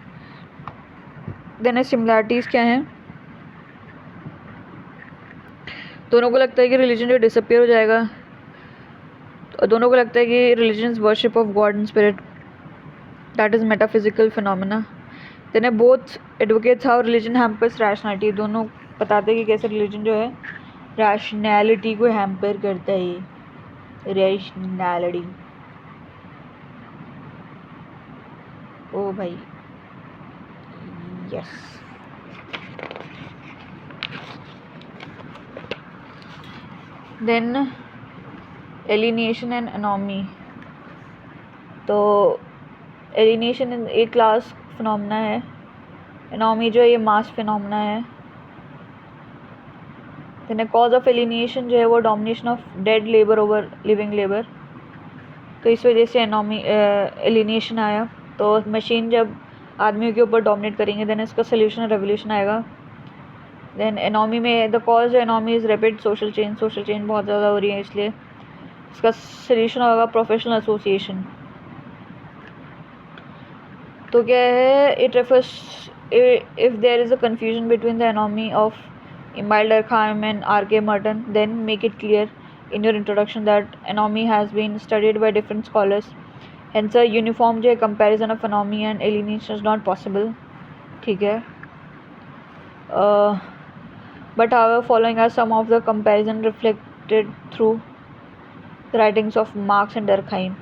Speaker 1: देन सिमिलैरिटीज़ क्या हैं? दोनों को लगता है कि रिलीजन जो डिसअपियर हो जाएगा, तो दोनों को लगता है कि religion worship of god and spirit, that is metaphysical phenomena. Then both advocates how religion hampers rationality, दोनों बताते हैं कि कैसे रिलीजन जो है रैशनैलिटी को हैम्पर करता है। रैशनैलिटी, ओ भाई yes. Then alienation and anomie, तो एलिनेशन एक क्लास फिनोमेना है, एनोमी जो है ये मास फिनोमेना है। देन कॉज ऑफ एलिनेशन जो है वो domination of dead labour over living labour, तो इस वजह से एनोमी एलिनेशन आया। तो मशीन जब आदमियों के ऊपर डोमिनेट करेंगे देन इसका सोल्यूशन रेवोल्यूशन आएगा। देन एनोमी में the cause anomie is rapid social change, social change बहुत ज़्यादा हो रही है इसलिए इसका सोल्यूशन होगा प्रोफेशनल एसोसिएशन। तो क्या है, it refers if there is a confusion between the anomie of Emile Durkheim and R.K. Merton, then make it clear in your introduction that anomie has been studied by different scholars. Hence, a uniform comparison of anomie and alienation is not possible. ठीक है. But however, following are some of the comparison reflected through the writings of Marx and Durkheim.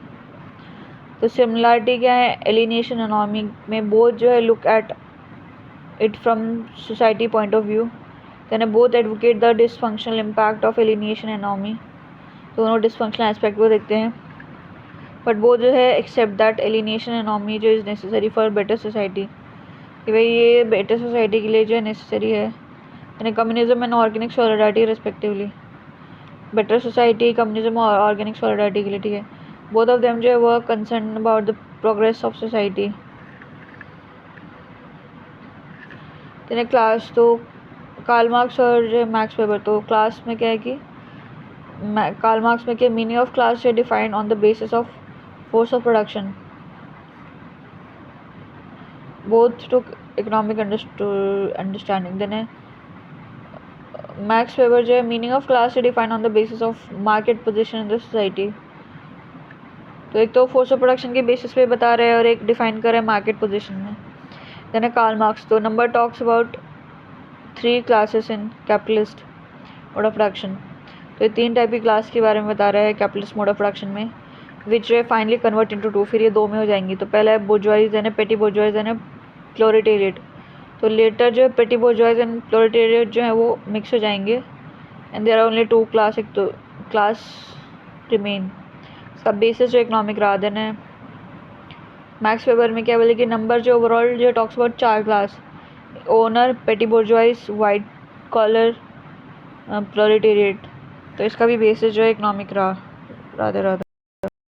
Speaker 1: तो similarity क्या है alienation anomie में? Both जो है look at it from society point of view, then both advocate the dysfunctional impact of alienation and anomie, दोनों dysfunctional aspect को देखते हैं। but both जो है accept that alienation and anomie जो is necessary for better society, कि भाई ये better society के लिए जो है necessary है, यानी communism and organic solidarity respectively, better society communism और organic solidarity के लिए, ठीक है। both of them जो है वो concerned about the progress of society। then class तो कार्ल मार्क्स और मैक्स वेबर, तो क्लास में क्या है कि कार्ल मार्क्स में क्या मीनिंग ऑफ क्लास है defined on the basis of force of production, both to economic understanding. Then Max Weber जो है मीनिंग ऑफ क्लास है defined on the basis of market position in the society, तो एक तो force of production के basis पे बता रहे हैं और एक डिफाइन कर रहे हैं मार्केट पोजिशन में। देन कार्ल मार्क्स तो number talks about 3 classes in capitalist mode of production, तो ये 3 टाइप की क्लास के बारे में बता रहा है कैपिटलिस्ट मोड ऑफ प्रोडक्शन में, विच है फाइनली कन्वर्ट इनटू 2, फिर ये 2 में हो जाएंगी। तो पहला है बोर्जोइज एंड पेटी बोर्जोइज एंड प्रोलेटेरिएट, तो लेटर जो है पेटी बोर्जोइज एंड प्रोलेटेरिएट जो है वो मिक्स हो जाएंगे and there are only 2 class, एक तो क्लास रिमेन, इसका बेसिस जो इकोनॉमिक रहा। देन है मैक्स वेबर में क्या बोले कि नंबर जो ओवरऑल जो टॉक्स अबाउट 4 क्लास, ओनर, पेटी बोर्जोइज, वाइट कॉलर, प्रोलेटेरिएट, तो इसका भी बेसिस जो है इकोनॉमिक रहा। राधे राधे।